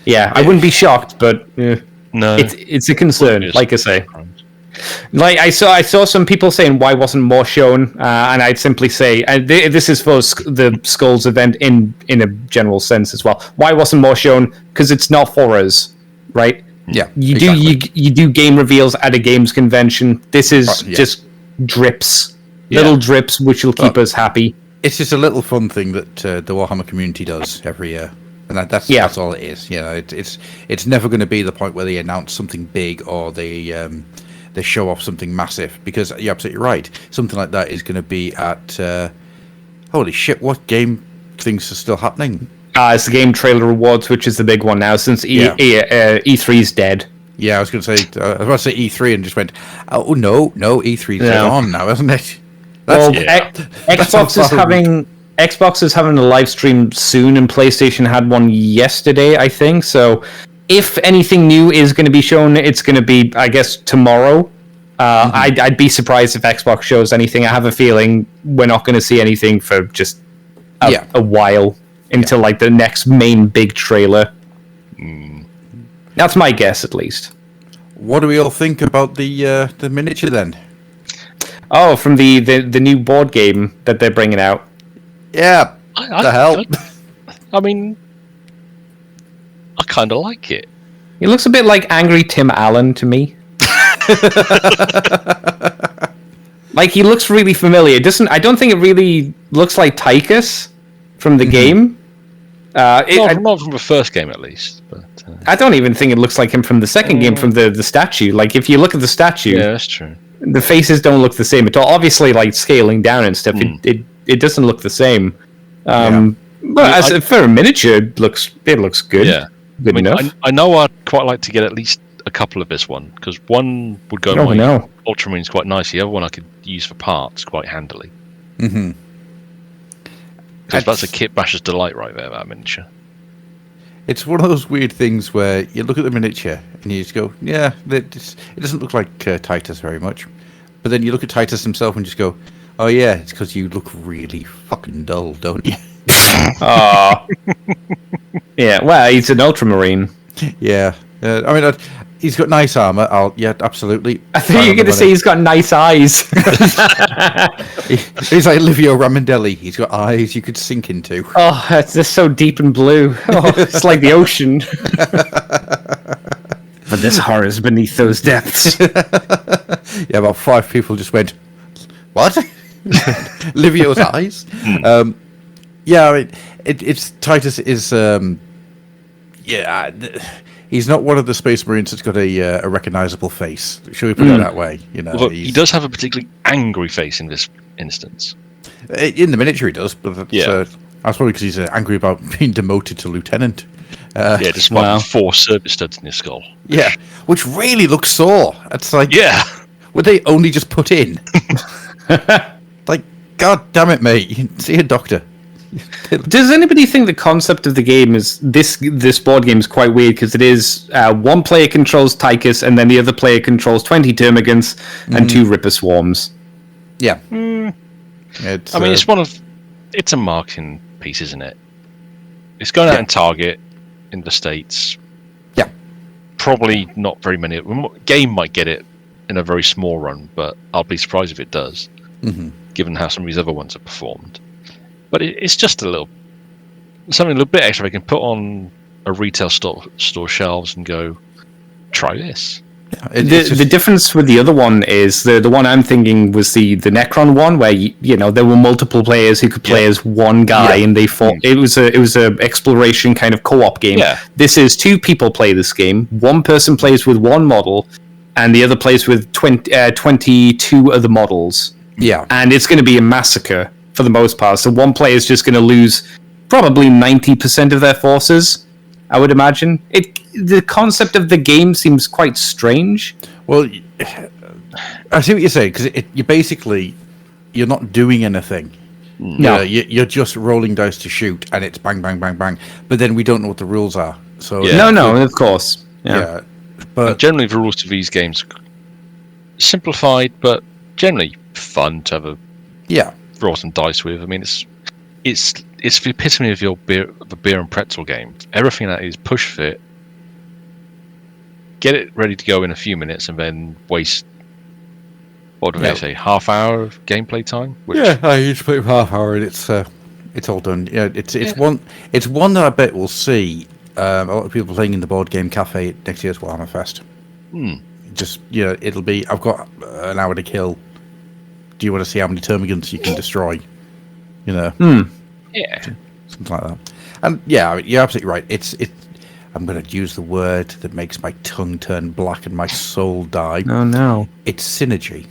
Yeah, I wouldn't be shocked, but no, it's a concern, like I say. Like I saw some people saying why wasn't more shown, and I'd simply say, and this is for the Skulls event in a general sense as well. Why wasn't more shown? Because it's not for us, right? Yeah, you do game reveals at a games convention. This is just drips, little drips, which will keep us happy. It's just a little fun thing that the Warhammer community does every year. And that's all it is. You know, it's never going to be the point where they announce something big or they show off something massive, because you're absolutely right. Something like that is going to be at holy shit! What game things are still happening? It's the Game Trailer Awards, which is the big one now since E3's dead. Yeah, I was going to say about to say E3 and just went, oh no, E3's dead on now, isn't it? Xbox is having a live stream soon, and PlayStation had one yesterday, I think. So, if anything new is going to be shown, it's going to be, I guess, tomorrow. I'd be surprised if Xbox shows anything. I have a feeling we're not going to see anything for just a while until like the next main big trailer. That's my guess, at least. What do we all think about the miniature then? Oh, from the new board game that they're bringing out. Yeah, the hell. I mean, I kind of like it. He looks a bit like angry Tim Allen to me. Like, he looks really familiar. I don't think it really looks like Tychus from the game. Not from the first game, at least. But I don't even think it looks like him from the second game, from the statue. Like, if you look at the statue, yeah, that's true. the faces don't look the same at all. Obviously, like, scaling down and stuff, it doesn't look the same. But for a miniature, it looks good. Yeah, Good enough. I know I'd quite like to get at least a couple of this one, because one would go my Ultramarines quite nicely. The other one I could use for parts quite handily. Mm-hmm. Because that's a kit basher's delight right there, that miniature. It's one of those weird things where you look at the miniature and you just go, yeah, it doesn't look like Titus very much. But then you look at Titus himself and just go, oh yeah, it's because you look really fucking dull, don't you? Oh. Yeah, well, he's an Ultramarine. Yeah. I mean, he's got nice armor. Yeah, absolutely. I thought you were going to say he's got nice eyes. He's like Livio Ramondelli. He's got eyes you could sink into. Oh, it's just so deep and blue. Oh, it's like the ocean. But there's horrors beneath those depths. Yeah, about 5 people just went, what? Livio's eyes? Yeah, I mean, it's Titus is... he's not one of the Space Marines that's got a recognizable face. Should we put it that way? You know, Well, he does have a particularly angry face in this instance. In the miniature, he does. But that's probably because he's angry about being demoted to lieutenant. Despite 4 service studs in his skull. Yeah, which really looks sore. It's like, would they only just put in? Like, god damn it, mate! See a doctor. Does anybody think the concept of the game is this board game is quite weird, because it is one player controls Tychus and then the other player controls 20 Termagants and 2 Ripper Swarms? Yeah. It's a marketing piece, isn't it? It's going out and Target in the States. Yeah. Probably not very many. Game might get it in a very small run, but I'll be surprised if it does, given how some of these other ones have performed. But it's just something a little bit extra they can put on a retail store shelves and go, try this. The difference with the other one is the one I'm thinking was the Necron one, where there were multiple players who could play as one guy and they fought. It was a exploration kind of co-op game. Yeah. This is 2 people play this game. One person plays with one model, and the other plays with 22 other models. Yeah, and it's going to be a massacre for the most part. So one player is just going to lose probably 90% of their forces, I would imagine. The concept of the game seems quite strange. Well, I see what you're saying, because you're not doing anything. No. You're just rolling dice to shoot, and it's bang, bang, bang, bang. But then we don't know what the rules are. So No, of course. Yeah. But generally the rules to these games simplified, but generally fun to have roll some dice with. I mean, it's the epitome of the beer and pretzel game. Everything that is push fit, get it ready to go in a few minutes, and then waste, what do they say, half hour of gameplay time? I usually play for half hour, and it's all done. Yeah, it's one that I bet we'll see a lot of people playing in the board game cafe at next year's Warhammer Fest. Just it'll be, I've got an hour to kill. Do you want to see how many Termagants you can destroy? Yeah, something like that. And you're absolutely right. I'm going to use the word that makes my tongue turn black and my soul die. Oh no! It's synergy.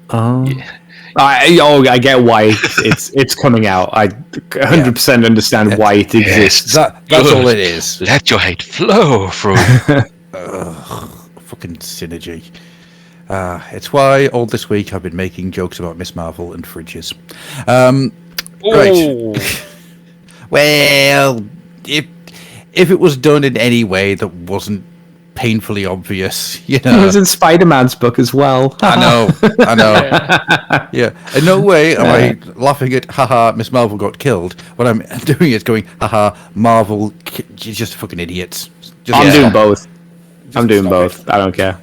Oh. Yeah. I get why it's coming out. I 100% understand why it exists. That's all it is. Let your hate flow through. Fucking synergy. It's why all this week I've been making jokes about Miss Marvel and fridges. Right. Well, if it was done in any way that wasn't painfully obvious, It was in Spider-Man's book as well. I know. Yeah. In no way am I laughing at, haha, Miss Marvel got killed. What I'm doing is going, haha, Marvel, you're just fucking idiots. I'm doing both. I'm doing both. I don't care.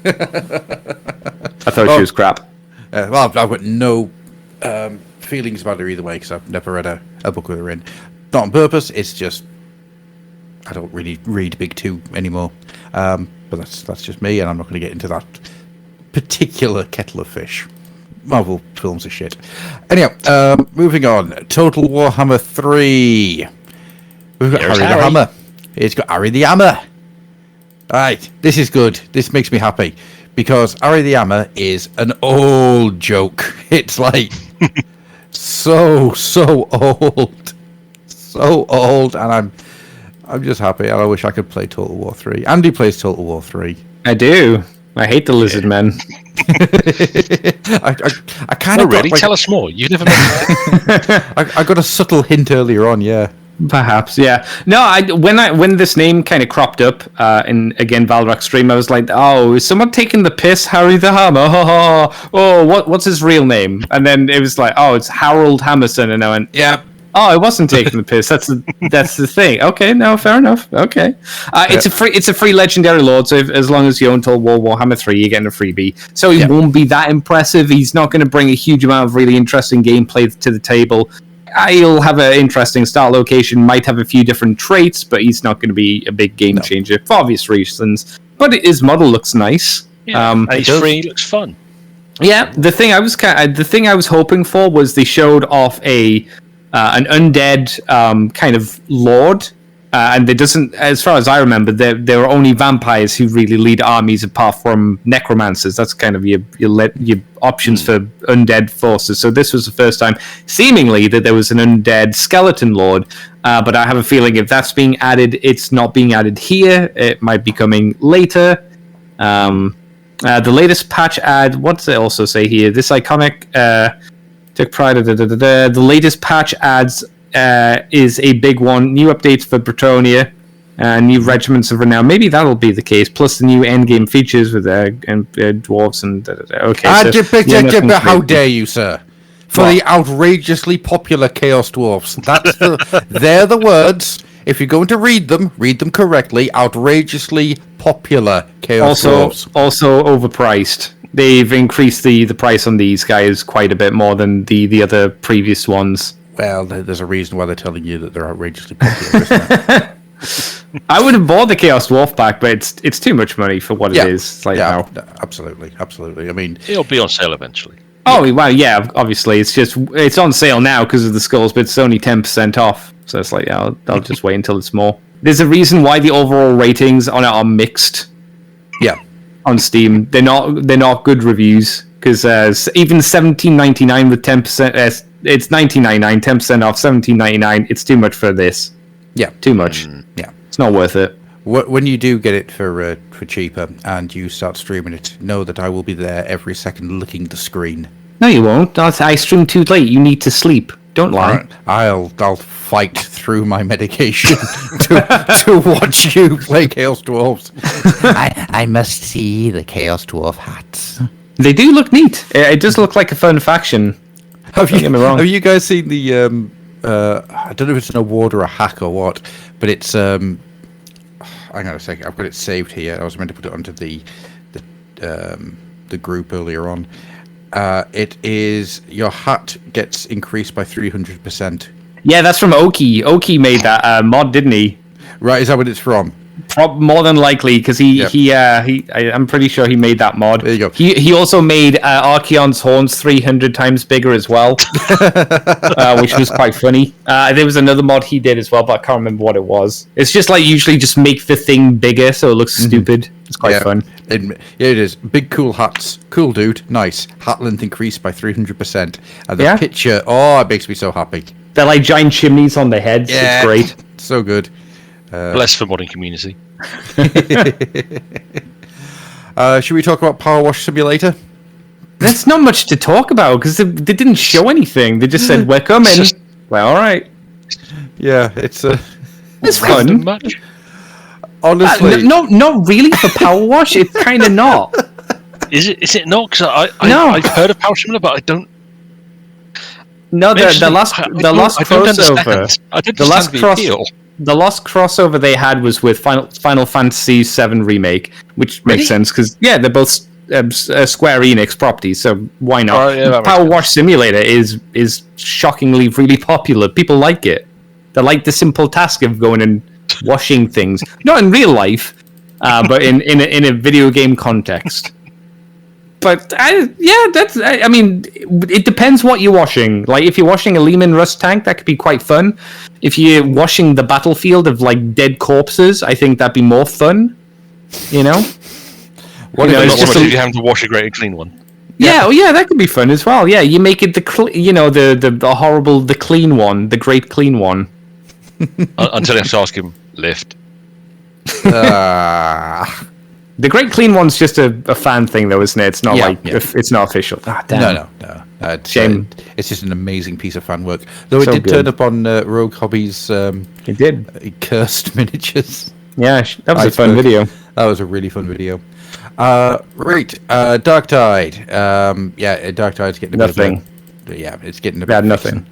I thought she was crap. Well, I've got no feelings about her either way, because I've never read a book with her in. Not on purpose, it's just I don't really read Big Two anymore. But that's just me, and I'm not going to get into that particular kettle of fish. Marvel films are shit. Anyhow, moving on. Total Warhammer 3. We've got Here's Harry the Harry. Hammer. It's got Harry the Hammer. Right, this is good. This makes me happy because Harry the Hammer is an old joke. It's like so old, so old, and I'm just happy. And I wish I could play Total War 3. Andy plays Total War 3. I do. I hate the lizard men. I kind Oh, of really? Tell us more. You've never mentioned I got a subtle hint earlier on. Yeah. Perhaps, yeah. No, when this name kind of cropped up in again Valrak stream, I was like, oh, is someone taking the piss? Harry the Hammer? Oh, what's his real name? And then it was like, oh, it's Harold Hammerson, and I went, yeah. Oh, I wasn't taking the piss. That's the thing. Okay, no, fair enough. Okay, it's a free legendary lord. So as long as you own Total Warhammer 3, you're getting a freebie. So he won't be that impressive. He's not going to bring a huge amount of really interesting gameplay to the table. He'll have an interesting start location, might have a few different traits, but he's not going to be a big game changer for obvious reasons. But his model looks nice. and he's free, looks fun. Yeah, the thing I was hoping for was they showed off an undead kind of lord, and there doesn't, as far as I remember, there are only vampires who really lead armies apart from necromancers. That's kind of your options for undead forces. So this was the first time, seemingly, that there was an undead skeleton lord. But I have a feeling if that's being added, it's not being added here. It might be coming later. The latest patch add. What does it also say here? This iconic took pride. The latest patch adds. Is a big one. New updates for Bretonia, new regiments of renown. Maybe that'll be the case. Plus the new endgame features with dwarves and okay. How dare you, sir? For the outrageously popular Chaos Dwarfs. They're the words. If you're going to read them correctly. Outrageously popular Chaos Dwarfs. Also overpriced. They've increased the price on these guys quite a bit more than the other previous ones. Well, there's a reason why they're telling you that they're outrageously popular, isn't there? I would have bought the Chaos Dwarf back, but it's too much money for what it is. Now. Absolutely. I mean, It'll be on sale eventually. Oh, well, yeah, obviously. It's on sale now because of the skulls, but it's only 10% off. So it's like, yeah, I'll just wait until it's more. There's a reason why the overall ratings on it are mixed. Yeah. On Steam. They're not good reviews because even $17.99 with 10%, it's $19.99, 10% off, $17.99. It's too much for this. Yeah. Too much. Yeah. It's not worth it. When you do get it for cheaper and you start streaming it, know that I will be there every second licking the screen. No, you won't. I stream too late. You need to sleep. Don't lie. Right. I'll fight through my medication to watch you play Chaos Dwarfs. I must see the Chaos Dwarf hats. They do look neat. It does look like a fun faction. Have you guys seen the I don't know if it's an award or a hack or what, but it's hang on a second, I've got it saved here. I was meant to put it onto the group earlier on. It is your hat gets increased by 300%. Yeah, that's from Oki. Oki made that mod, didn't he? Right, is that what it's from? More than likely, because I'm pretty sure he made that mod. There you go. He also made Archeon's horns 300 times bigger as well, which was quite funny. There was another mod he did as well, but I can't remember what it was. It's just like usually just make the thing bigger so it looks stupid. It's quite fun. It is. Big cool hats. Cool dude. Nice. Hat length increased by 300%. And the picture, it makes me so happy. They're like giant chimneys on their heads. Yeah. It's great. So good. Bless the modding community. Should we talk about Power Wash Simulator? That's not much to talk about because they didn't show anything. They just said, "We're coming." Well, all right. Yeah, it's fun. Much? Honestly, not really for Power Wash. It's kind of not. Is it not? Because I've heard of Power Simulator, but I don't. No, the last crossover. I don't understand the appeal. The last crossover they had was with Final Fantasy VII Remake, which makes sense because they're both Square Enix properties, so why not? Power Wash Simulator is shockingly really popular. People like it. They like the simple task of going and washing things, not in real life, but in a video game context. But I mean, it depends what you're washing. Like, if you're washing a Lehman Rust tank, that could be quite fun. If you're washing the battlefield of like dead corpses, I think that'd be more fun. You know, What You know, if it's Not just so much a- if you have to wash a great and clean one. that could be fun as well. Yeah, you make it the horrible, the clean one, the great clean one. Until you have to ask him, lift. The great clean one's just a fan thing, though, isn't it? It's not it's not official. Ah, damn. No. It's, Shame. it's just an amazing piece of fan work. Though it So did good. turn up on Rogue Hobby's It did. cursed miniatures. Yeah, that was a fun Iceberg. video. That was a really fun video. Right, Dark Tide. Dark Tide's getting a Nothing. bit of a, yeah, it's getting a bit Bad of nothing.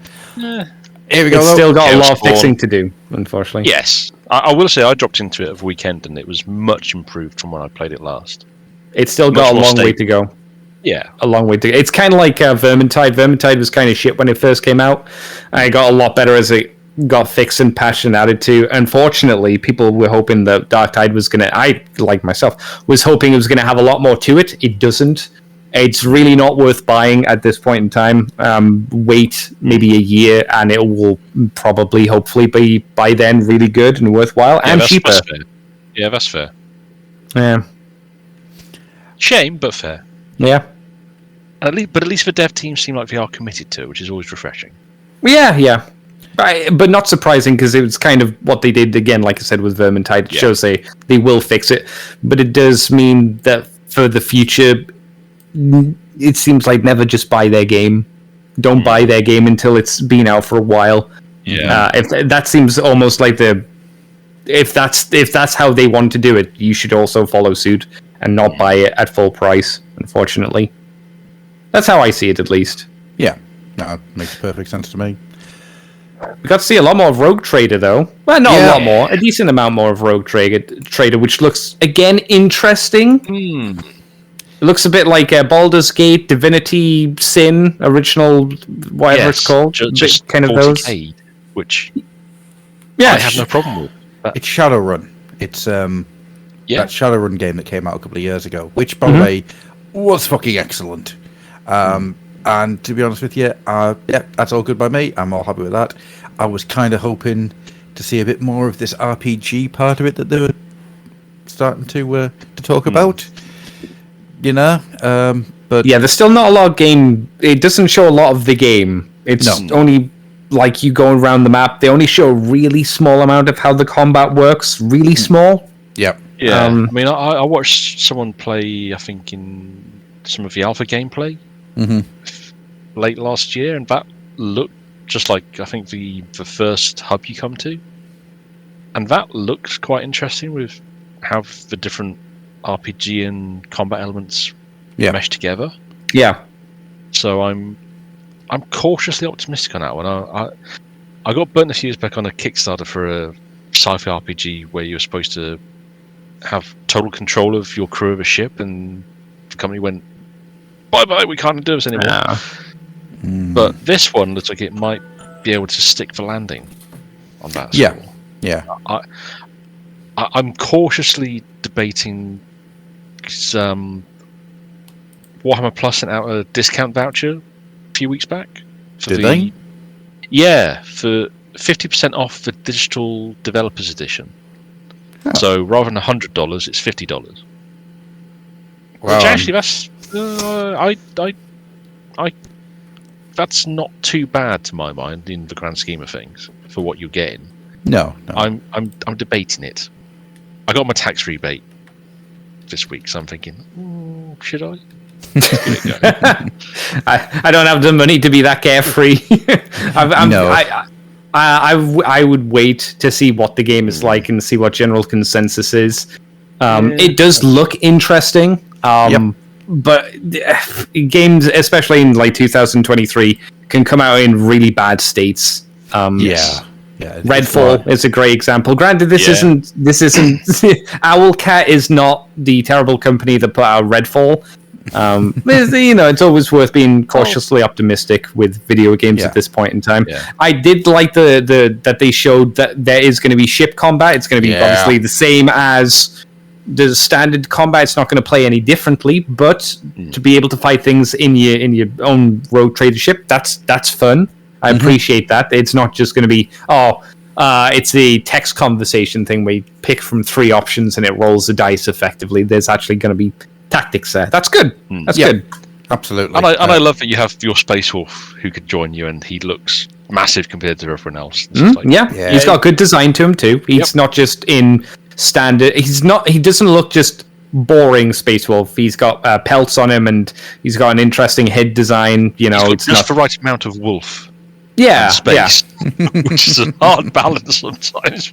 Here we go. It's though. still got a Chaos lot of Spawn. fixing to do, unfortunately. Yes. I will say I dropped into it over the weekend and it was much improved from when I played it last. It's still Much got a more long way stable. to go. Yeah. A long way to go. It's kind of like Vermintide. Vermintide was kind of shit when it first came out. And it got a lot better as it got fixed and patched and added to. Unfortunately, people were hoping that Dark Tide was going to, I, like myself, was hoping it was going to have a lot more to it. It doesn't. It's really not worth buying at this point in time. Wait maybe a year and it will probably, hopefully, be by then really good and worthwhile and cheaper. That's fair. Yeah, that's fair. Yeah. Shame, but fair. Yeah. At least the dev teams seem like they are committed to it, which is always refreshing. Yeah. But not surprising because it was kind of what they did again, like I said, with Vermintide. It shows they will fix it. But it does mean that for the future, it seems like never just buy their game. Don't buy their game until it's been out for a while. Yeah. If that seems almost like if that's how they want to do it, you should also follow suit and not buy it at full price. Unfortunately, that's how I see it, at least. Yeah, no, that makes perfect sense to me. We got to see a lot more of Rogue Trader, though. Well, not a Yeah. lot more. A decent amount more of Rogue Trader, which looks, again, interesting. It looks a bit like Baldur's Gate, Divinity, Sin, original, whatever it's called. Just kind of those. 40k, which Yeah, I have no problem with. It's Shadowrun. It's Yeah. that Shadowrun game that came out a couple of years ago, which, by the way, was fucking excellent. And to be honest with you, that's all good by me. I'm all happy with that. I was kind of hoping to see a bit more of this RPG part of it that they were starting to talk about. You know, but yeah, there's still not a lot of game. It doesn't show a lot of the game. It's only like you go around the map. They only show a really small amount of how the combat works. Really small. yeah, Yeah, I mean, I watched someone play, I think, in some of the alpha gameplay late last year, and that looked just like, I think, the first hub you come to. And that looked quite interesting with how the different RPG and combat elements mesh together. Yeah. So I'm cautiously optimistic on that one. I got burnt a few years back on a Kickstarter for a sci-fi RPG where you were supposed to have total control of your crew of a ship, and the company went, bye, we can't do this anymore. But this one looks like it might be able to stick the landing on that. Yeah. I'm cautiously debating, 'cause, Warhammer Plus sent out a discount voucher a few weeks back. Did they? Yeah, for 50% off the digital developers edition. So rather than $100, it's $50. Wow. Which actually, that's that's not too bad to my mind in the grand scheme of things for what you're getting. No. I'm debating it. I got my tax rebate this week, so I'm thinking, should I? Give it a go. I don't have the money to be that carefree. I would wait to see what the game is like and see what general consensus is. It does look interesting, but games, especially in like 2023, can come out in really bad states. Redfall is a great example. Granted, this isn't Owlcat is not the terrible company that put out Redfall. It's always worth being cautiously optimistic with video games at this point in time. I did like that they showed that there is going to be ship combat. It's going to be obviously the same as the standard combat's not going to play any differently, but to be able to fight things in your own rogue trader ship, that's fun. I appreciate that. It's not just going to be it's the text conversation thing where you pick from 3 options and it rolls the dice effectively. There's actually going to be tactics there. That's good. That's good. Absolutely. And I love that you have your Space Wolf who could join you, and he looks massive compared to everyone else. Yeah, he's got good design to him too. He's not just in standard. He doesn't look just boring Space Wolf. He's got pelts on him, and he's got an interesting head design. You know, it's just the right amount of wolf. Yeah, space, which is a hard balance sometimes.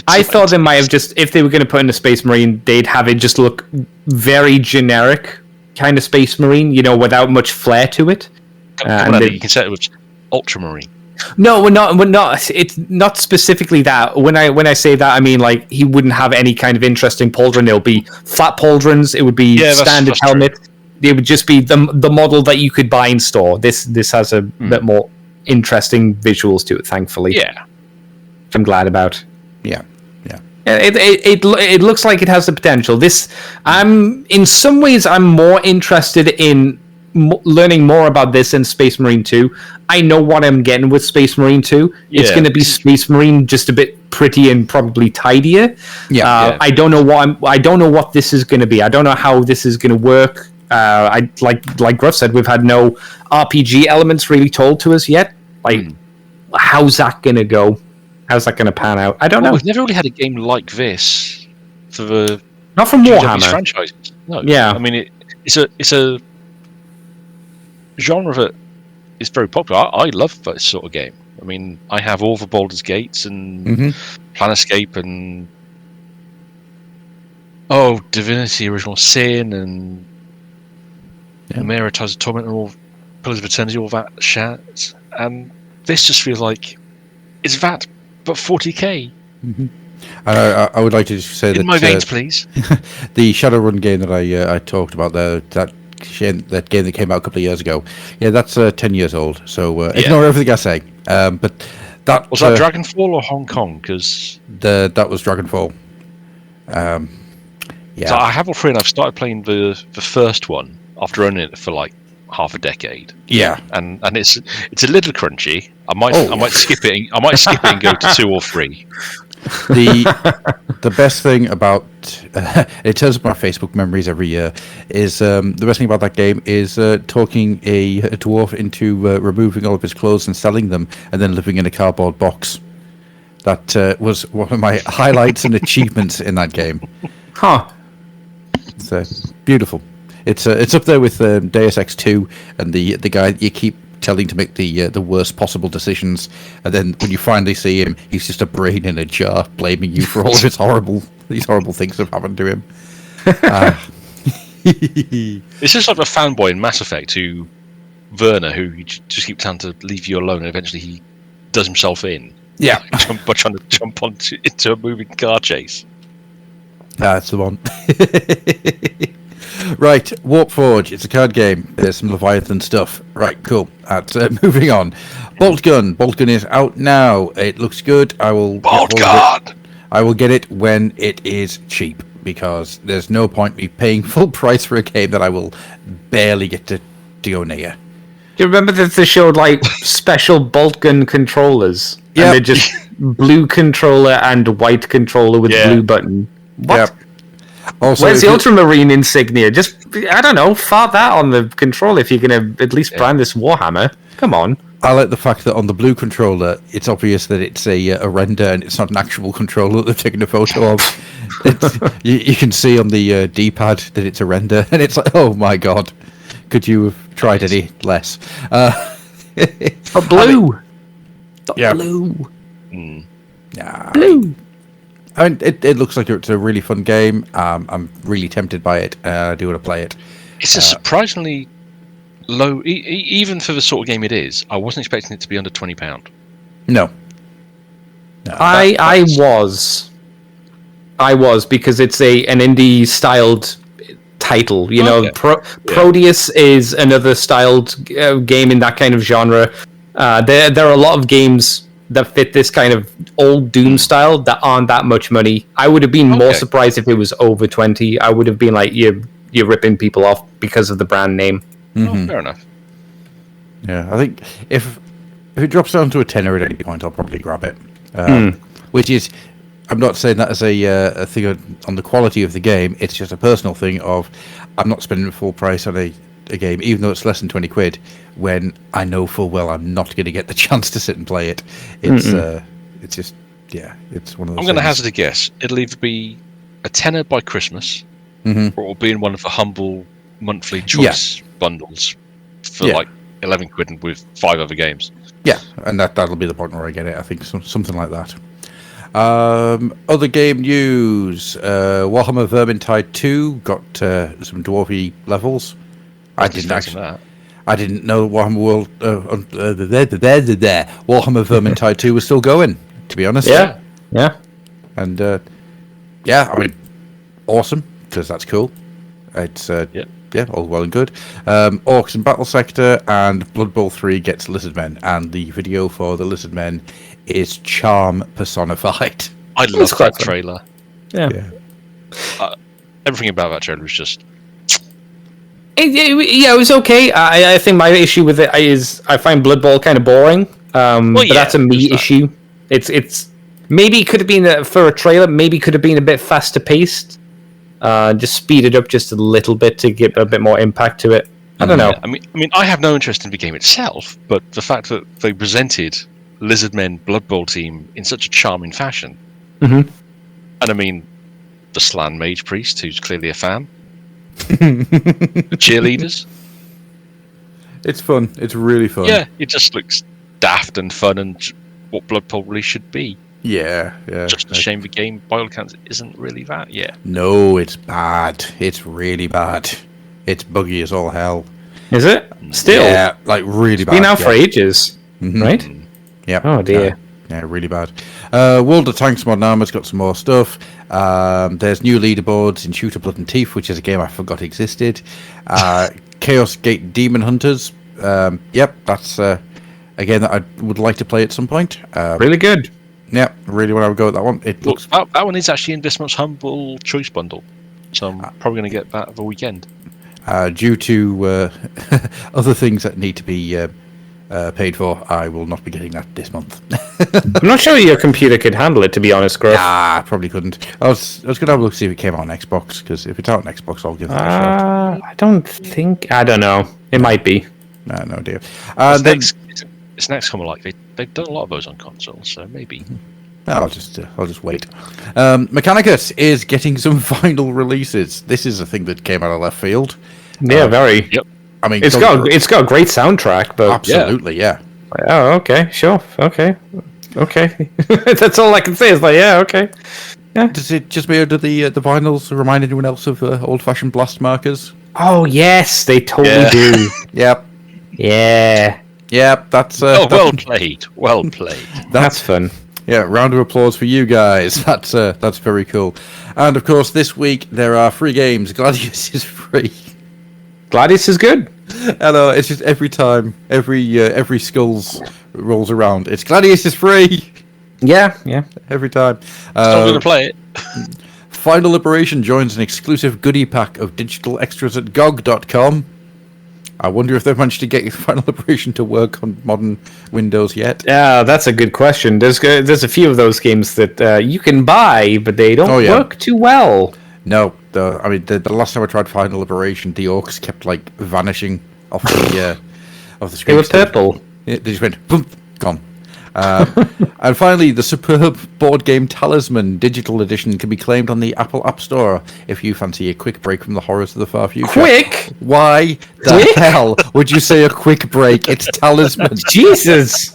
I thought they might have just, if they were going to put in a Space Marine, they'd have it just look very generic kind of Space Marine, you know, without much flair to it. You can say it was Ultramarine. No, we're not. It's not specifically that. When I say that, I mean like he wouldn't have any kind of interesting pauldron. It'll be flat pauldrons. It would be standard helmet. True. It would just be the model that you could buy in store. This has a bit more interesting visuals to it, thankfully. Yeah, which I'm glad about. Yeah. It looks like it has the potential. In some ways I'm more interested in learning more about this in Space Marine 2. I know what I'm getting with Space Marine 2. It's going to be Space Marine just a bit pretty and probably tidier. I don't know what this is going to be. I don't know how this is going to work. Like Gruff said, we've had no RPG elements really told to us yet. Like, how's that going to go? How's that going to pan out? I don't know. We've never really had a game like this for the not from Warhammer franchise. No, yeah. I mean, it's a genre that is very popular. I love that sort of game. I mean, I have all the Baldur's Gates and Planescape and Divinity: Original Sin and Emeritus Torment and all Pillars of Eternity, all that chat. And this just feels like it's that, but 40k. I would like to say that in my veins, please. The Shadowrun game that I talked about there, that game that came out a couple of years ago, that's 10 years old. So ignore everything I say. But that was that Dragonfall or Hong Kong? Because that was Dragonfall. So I have all three, and I've started playing the first one after owning it for like half a decade. Yeah, and it's a little crunchy. I might skip it. I might skip it and go to 2 or 3. The best thing about in terms of my Facebook memories every year is the best thing about that game is talking a dwarf into removing all of his clothes and selling them, and then living in a cardboard box. That was one of my highlights and achievements in that game. It's beautiful. It's up there with Deus Ex 2 and the guy that you keep telling to make the worst possible decisions, and then when you finally see him, he's just a brain in a jar, blaming you for all of these horrible things that have happened to him. It's just like a fanboy in Mass Effect, Werner, who you just keep telling to leave you alone, and eventually he does himself in. Yeah, by trying to jump into a moving car chase. That's the one. Right, Warp Forge. It's a card game. There's some Leviathan stuff. Right, cool. Moving on. Bolt Gun. Bolt Gun is out now. It looks good. I will get it when it is cheap, because there's no point me paying full price for a game that I will barely get to go near. Do you remember that they showed like special Bolt Gun controllers? Yeah. And they're just blue controller and white controller with blue button. What? Yep. Also, where's the Ultramarine insignia? Just, I don't know, fart that on the controller if you're going to at least brand this Warhammer. Come on. I like the fact that on the blue controller, it's obvious that it's a render and it's not an actual controller that they've taken a photo of. You can see on the D-pad that it's a render, and it's like, oh my god, could you have tried any less? Blue. Blue. Yeah. Blue. I mean, it looks like it's a really fun game. I'm really tempted by it. I do want to play it. It's a surprisingly low, even for the sort of game it is. I wasn't expecting it to be under £20. No. I was because it's an indie styled title. You know, Proteus is another styled game in that kind of genre. There are a lot of games that fit this kind of old Doom style that aren't that much money. I would have been more surprised if it was over 20. I would have been like, you're ripping people off because of the brand name. Oh, fair enough. Yeah, I think if it drops down to a tenner at any point, I'll probably grab it. Which is, I'm not saying that as a thing on the quality of the game. It's just a personal thing of I'm not spending full price on a game, even though it's less than 20 quid, when I know full well I'm not going to get the chance to sit and play it. It's just, yeah, it's one of those. I'm going to hazard a guess. It'll either be a tenner by Christmas, or it'll be in one of the humble monthly choice bundles for like 11 quid and with 5 other games. Yeah, and that'll be the point where I get it. I think something like that. Other game news: Warhammer Vermintide 2 got some dwarfy levels. I didn't know Warhammer Vermintide 2 was still going. To be honest, yeah, and I mean, awesome, because that's cool. It's all well and good. Orcs and Battle Sector and Blood Bowl 3 gets Lizardmen, and the video for the Lizardmen is charm personified. I love that trailer. Yeah. Everything about that trailer was just. It was okay. I think my issue with it is I find Blood Bowl kind of boring. But that's a me issue. It's maybe it could have been for a trailer. Maybe could have been a bit faster paced. Just speed it up just a little bit to give a bit more impact to it. I don't know. I mean, I have no interest in the game itself, but the fact that they presented Lizardmen Blood Bowl team in such a charming fashion, and I mean, the Slan Mage Priest, who's clearly a fan, the cheerleaders. It's fun. It's really fun. Yeah, it just looks daft and fun and what Blood Bowl really should be. Yeah. Just a shame the game, by all accounts, isn't really that yet. No, it's bad. It's really bad. It's buggy as all hell. Is it? Still? Yeah, like really bad. Been out for ages, right? Yeah. Oh dear. Yeah, really bad. World of Tanks Modern Armour's got some more stuff. There's new leaderboards in Shooter Blood and Teeth, which is a game I forgot existed. Chaos Gate Demon Hunters. That's a game that I would like to play at some point. Really good. Yeah, really want to go with that one. It looks that one is actually in this month's Humble Choice Bundle, so I'm probably going to get that over the weekend. Due to other things that need to be paid for, I will not be getting that this month. I'm not sure your computer could handle it, to be honest, Gruff. I probably couldn't. I was going to have a look to see if it came out on Xbox, because if it's out on Xbox, I'll give it a shot. I don't know. It might be. No dear. It's next come like they've done a lot of those on consoles, so maybe. I'll just wait. Mechanicus is getting some final releases. This is a thing that came out of left field. Yeah, very. Yep. I mean, it's got a great soundtrack, but absolutely, yeah. Oh, okay, sure, okay. That's all I can say. Is like, yeah, okay. Yeah. Does it just me, or do the vinyls remind anyone else of old-fashioned blast markers? Oh yes, they totally do. Yep. Yeah. Yep. That's well played. Well played. That's fun. Yeah, round of applause for you guys. That's very cool. And of course, this week there are free games. Gladius is free. Gladius is good. I know, it's just every time, every Skulls rolls around, it's Gladius is free. Yeah. Every time. Still going to play it. Final Liberation joins an exclusive goodie pack of digital extras at GOG.com. I wonder if they've managed to get Final Liberation to work on modern Windows yet. Yeah, that's a good question. There's a few of those games that you can buy, but they don't work too well. No, the last time I tried Final Liberation, the orcs kept like vanishing off the screen. They were purple. They just went boom, gone. And finally, the superb board game Talisman Digital Edition can be claimed on the Apple App Store if you fancy a quick break from the horrors of the far future. Quick? Why the hell would you say a quick break? It's Talisman. Jesus!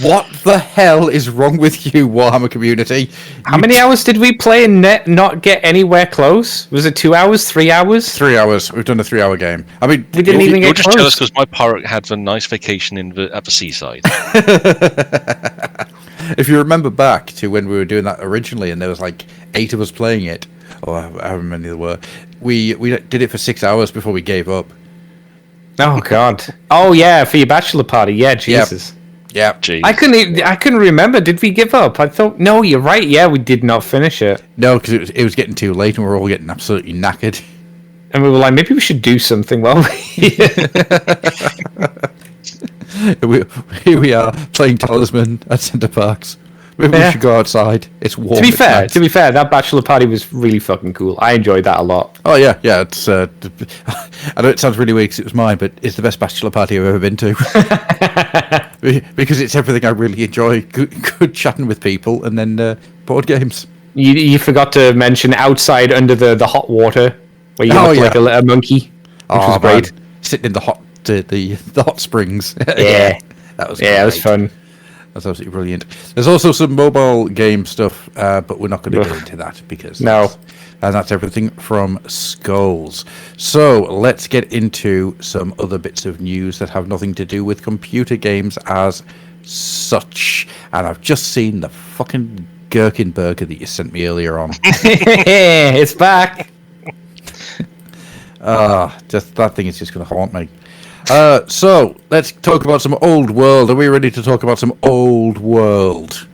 What the hell is wrong with you, Warhammer community? How many hours did we play and not get anywhere close? Was it 2 hours? 3 hours? 3 hours. We've done a 3 hour game. I mean, we didn't even get close. You're just jealous because my pirate had a nice vacation at the seaside. If you remember back to when we were doing that originally, and there was like 8 of us playing it, or however many there were, we did it for 6 hours before we gave up. Oh God! Oh yeah, for your bachelor party. Yeah, Jesus. Yeah. Jeez. I couldn't remember. Did we give up? I thought. No, you're right. Yeah, we did not finish it. No, because it was getting too late and we were all getting absolutely knackered. And we were like, maybe we should do something while Here we are playing Talisman at Centre Parks. Maybe we should go outside. It's warm. To be it's nice. fair, that bachelor party was really fucking cool. I enjoyed that a lot. Oh yeah. It's. I know it sounds really weird 'cause it was mine, but it's the best bachelor party I've ever been to. Because it's everything I really enjoy. Good chatting with people, and then board games. You forgot to mention outside under the hot water where you look like a monkey, which was great. Man. Sitting in the hot springs. Yeah, that was it was fun. That's absolutely brilliant. There's also some mobile game stuff, but we're not going to go into that because that's everything from Skulls. So let's get into some other bits of news that have nothing to do with computer games as such. And I've just seen the fucking gherkin burger that you sent me earlier on. It's back. Just that thing is just going to haunt me. So let's talk about some old world. Are we ready to talk about some old world?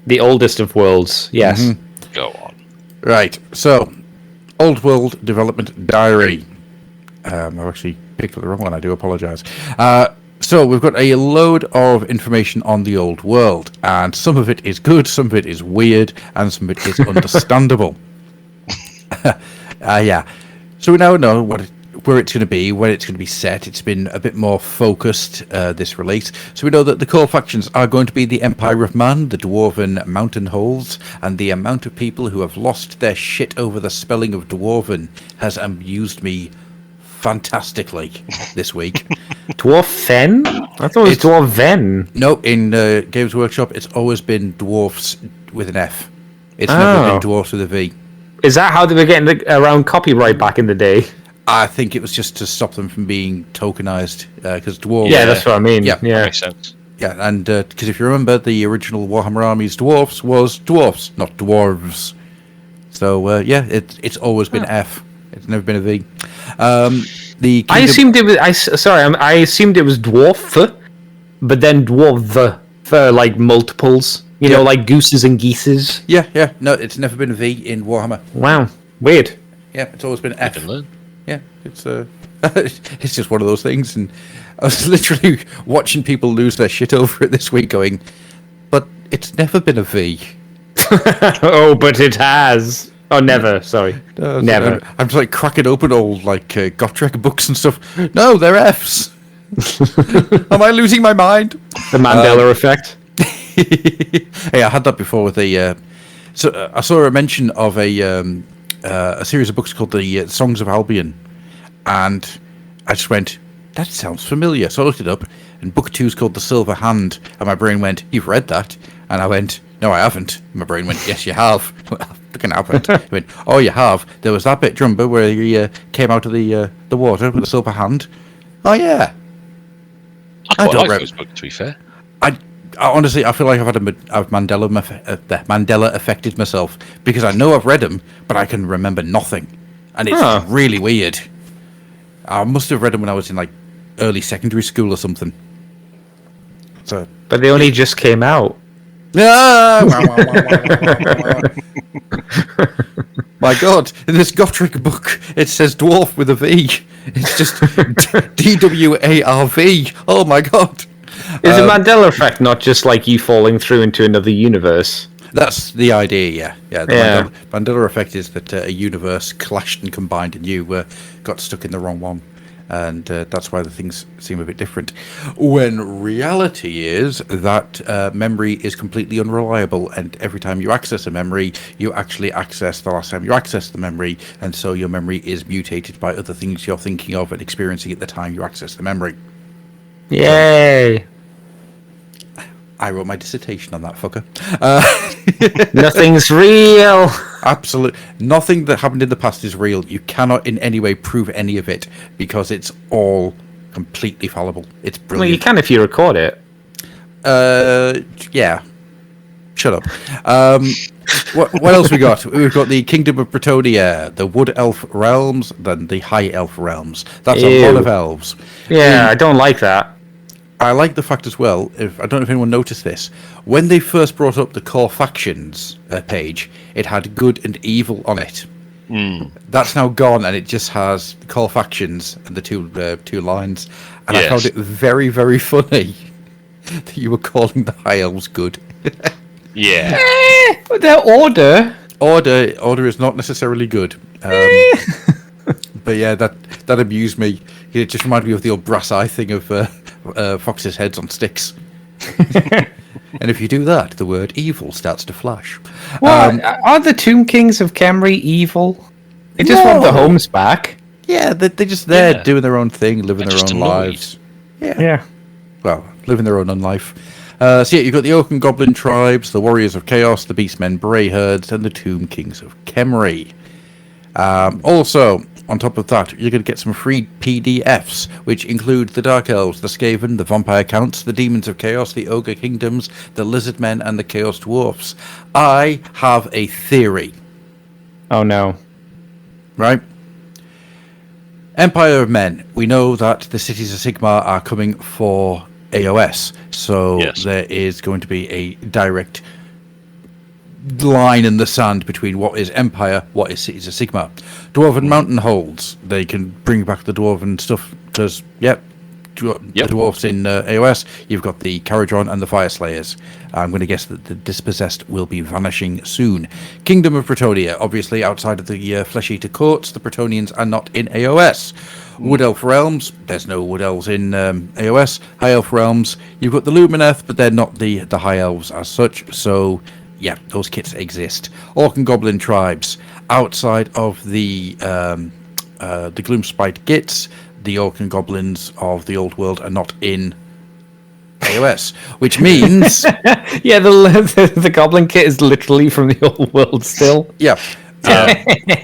The oldest of worlds, yes. Mm-hmm. Go on. Right. So, old world development diary. I've actually picked up the wrong one. I do apologise. So we've got a load of information on the old world, and some of it is good, some of it is weird, and some of it is understandable. Yeah. So we now know where it's going to be, when it's going to be set. It's been a bit more focused, this release. So we know that the core factions are going to be the Empire of Man, the Dwarven Mountain Holes, and the amount of people who have lost their shit over the spelling of Dwarven has amused me fantastically this week. Dwarfen? I thought it was Dwarven. No, in Games Workshop, it's always been dwarfs with an F. It's never been dwarfs with a V. Is that how they were getting around copyright back in the day? I think it was just to stop them from being tokenized, because dwarves... Yeah, that's what I mean. Yeah. That makes sense. Yeah, and because if you remember, the original Warhammer Armies dwarfs was dwarfs, not dwarves. So, yeah, it's always been F. It's never been a V. I assumed it was... I assumed it was dwarf, but then dwarf for, like, multiples. You know, like gooses and geeses. Yeah. No, it's never been a V in Warhammer. Wow. Weird. Yeah, it's always been F. Learn. Yeah, it's it's just one of those things, and I was literally watching people lose their shit over it this week, going, "But it's never been a V." Oh, but it has. Oh, never. Sorry, never. I'm just like cracking open old like Gotrek books and stuff. No, they're Fs. Am I losing my mind? The Mandela effect. Hey, I had that before with a. So I saw a mention of a series of books called the Songs of Albion, and I just went, that sounds familiar. So I looked it up, and book 2 is called The Silver Hand, and my brain went, you've read that? And I went, no, I haven't. And my brain went, yes, you have. Fucking haven't. I went, oh, you have. There was that bit, do you remember, where he came out of the water with the silver hand? Oh, yeah. I quite like those books, to be fair. I honestly, I feel like I've Mandela affected myself, because I know I've read them, but I can remember nothing, and it's really weird. I must have read them when I was in like early secondary school or something. So, but they only just came out. My God! In this Gotrek book, it says dwarf with a V. It's just DWARV. Oh my God! Is the Mandela effect not just like you falling through into another universe? That's the idea, yeah. The Mandela effect is that a universe clashed and combined and you got stuck in the wrong one. And that's why the things seem a bit different. When reality is that memory is completely unreliable, and every time you access a memory, you actually access the last time you accessed the memory, and so your memory is mutated by other things you're thinking of and experiencing at the time you access the memory. Yay! I wrote my dissertation on that fucker. Nothing's real. Absolutely. Nothing that happened in the past is real. You cannot in any way prove any of it because it's all completely fallible. It's brilliant. Well, you can if you record it. Yeah. Shut up. What else we got? We've got the Kingdom of Bretonia, the Wood Elf realms, then the High Elf realms. That's a lot of elves. Yeah, I don't like that. I like the fact as well, if I don't know if anyone noticed this, when they first brought up the core factions page, it had good and evil on it. That's now gone, and it just has the core factions and the two lines. And I found Yes. it very, very funny that you were calling the High Elves good. Yeah. Their order. Order is not necessarily good. But yeah, that amused me. It just reminded me of the old brass eye thing of foxes' heads on sticks. And if you do that, the word evil starts to flash. What? Are the Tomb Kings of Khemri evil? They just want the No. homes back. Yeah, they're just there Yeah. doing their own thing, living They're their just own annoyed. lives. Yeah. Well, living their own unlife. So yeah, you've got the Oak and Goblin tribes, the Warriors of Chaos, the Beastmen Brayherds, and the Tomb Kings of Khemri. Also, on top of that, you're going to get some free PDFs, which include the Dark Elves, the Skaven, the Vampire Counts, the Demons of Chaos, the Ogre Kingdoms, the Lizard Men, and the Chaos Dwarfs. I have a theory, Oh no. right? Empire of Men. We know that the Cities of Sigmar are coming for AOS, so Yes. there is going to be a direct line in the sand between what is Empire, what is Cities of Sigmar. Dwarven Mountain Holds. They can bring back the Dwarven stuff because, the Dwarfs in AOS. You've got the Caradron and the Fire Slayers. I'm going to guess that the Dispossessed will be vanishing soon. Kingdom of Bretonnia. Obviously, outside of the Flesh Eater Courts, the Bretonians are not in AOS. Wood Elf Realms. There's no Wood Elves in AOS. High Elf Realms. You've got the Lumineth, but they're not the High Elves as such. So, yeah, those kits exist. Orc and Goblin tribes. Outside of the Gloomspite Gits, the Orc and Goblins of the Old World are not in AOS, which means Yeah, the Goblin kit is literally from the old world still.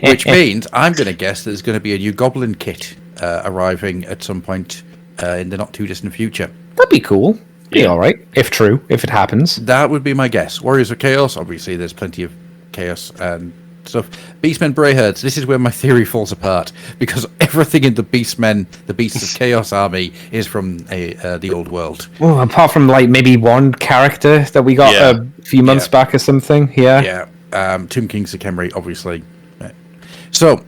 which means I'm going to guess there's going to be a new Goblin kit arriving at some point in the not too distant future. That'd be cool. Be alright, if true, if it happens. That would be my guess. Warriors of Chaos, obviously there's plenty of chaos and stuff. Beastmen Brayherds, this is where my theory falls apart, because everything in the Beastmen, the Beasts of Chaos army, is from the old world. Well, apart from like maybe one character that we got Yeah. a few months back or something. Yeah. Tomb Kings of Khemri, obviously. So,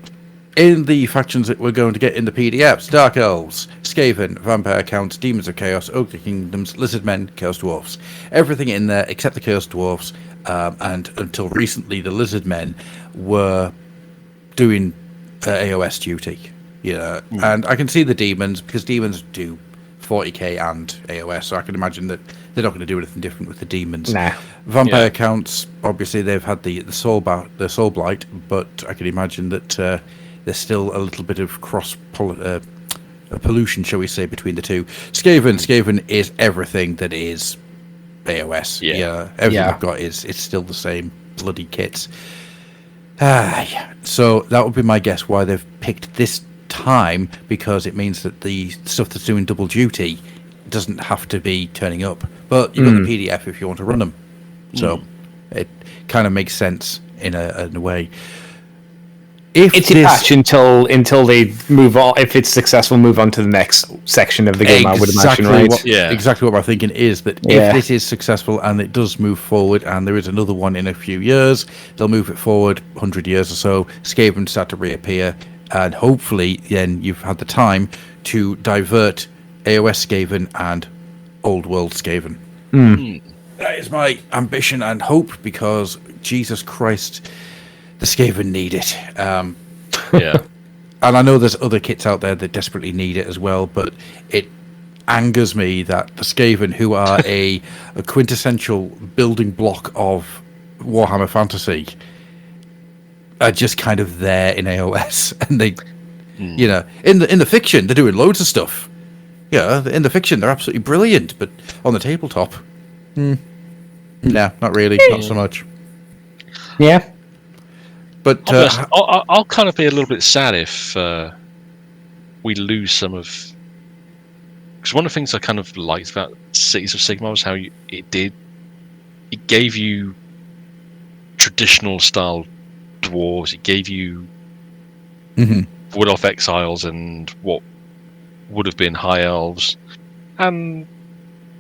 in the factions that we're going to get in the PDFs, Dark Elves, Skaven, Vampire Counts, Demons of Chaos, Ogre Kingdoms, Lizard Men, Chaos Dwarfs. Everything in there except the Chaos Dwarfs, and until recently the Lizard Men were doing AOS duty. And I can see the Demons, because Demons do 40k and AOS, so I can imagine that they're not going to do anything different with the Demons. Nah. Vampire Counts, obviously they've had the soul blight, but I can imagine that there's still a little bit of pollution, shall we say, between the two. Skaven is everything that is AOS. Everything I've got it's still the same bloody kits. So that would be my guess why they've picked this time, because it means that the stuff that's doing double duty doesn't have to be turning up. But you've got the PDF if you want to run them. So it kind of makes sense in a way. If It's a patch until they move on. If it's successful, move on to the next section of the game. I would imagine, right? Exactly what I'm thinking is that if this is successful and it does move forward, and there is another one in a few years, they'll move it forward 100 years or so. Skaven start to reappear, and hopefully then you've had the time to divert AOS Skaven and Old World Skaven. That is my ambition and hope, because Jesus Christ, the Skaven need it. Yeah. And I know there's other kits out there that desperately need it as well, but it angers me that the Skaven, who are a quintessential building block of Warhammer Fantasy, are just kind of there in AOS. And they, in the fiction, they're doing loads of stuff. Yeah, in the fiction, they're absolutely brilliant, but on the tabletop, no, not really, not so much. Yeah. But I'll kind of be a little bit sad if we lose some of. Because one of the things I kind of liked about Cities of Sigmar was how it gave you traditional style dwarves. It gave you Wood Elf Exiles and what would have been High Elves, and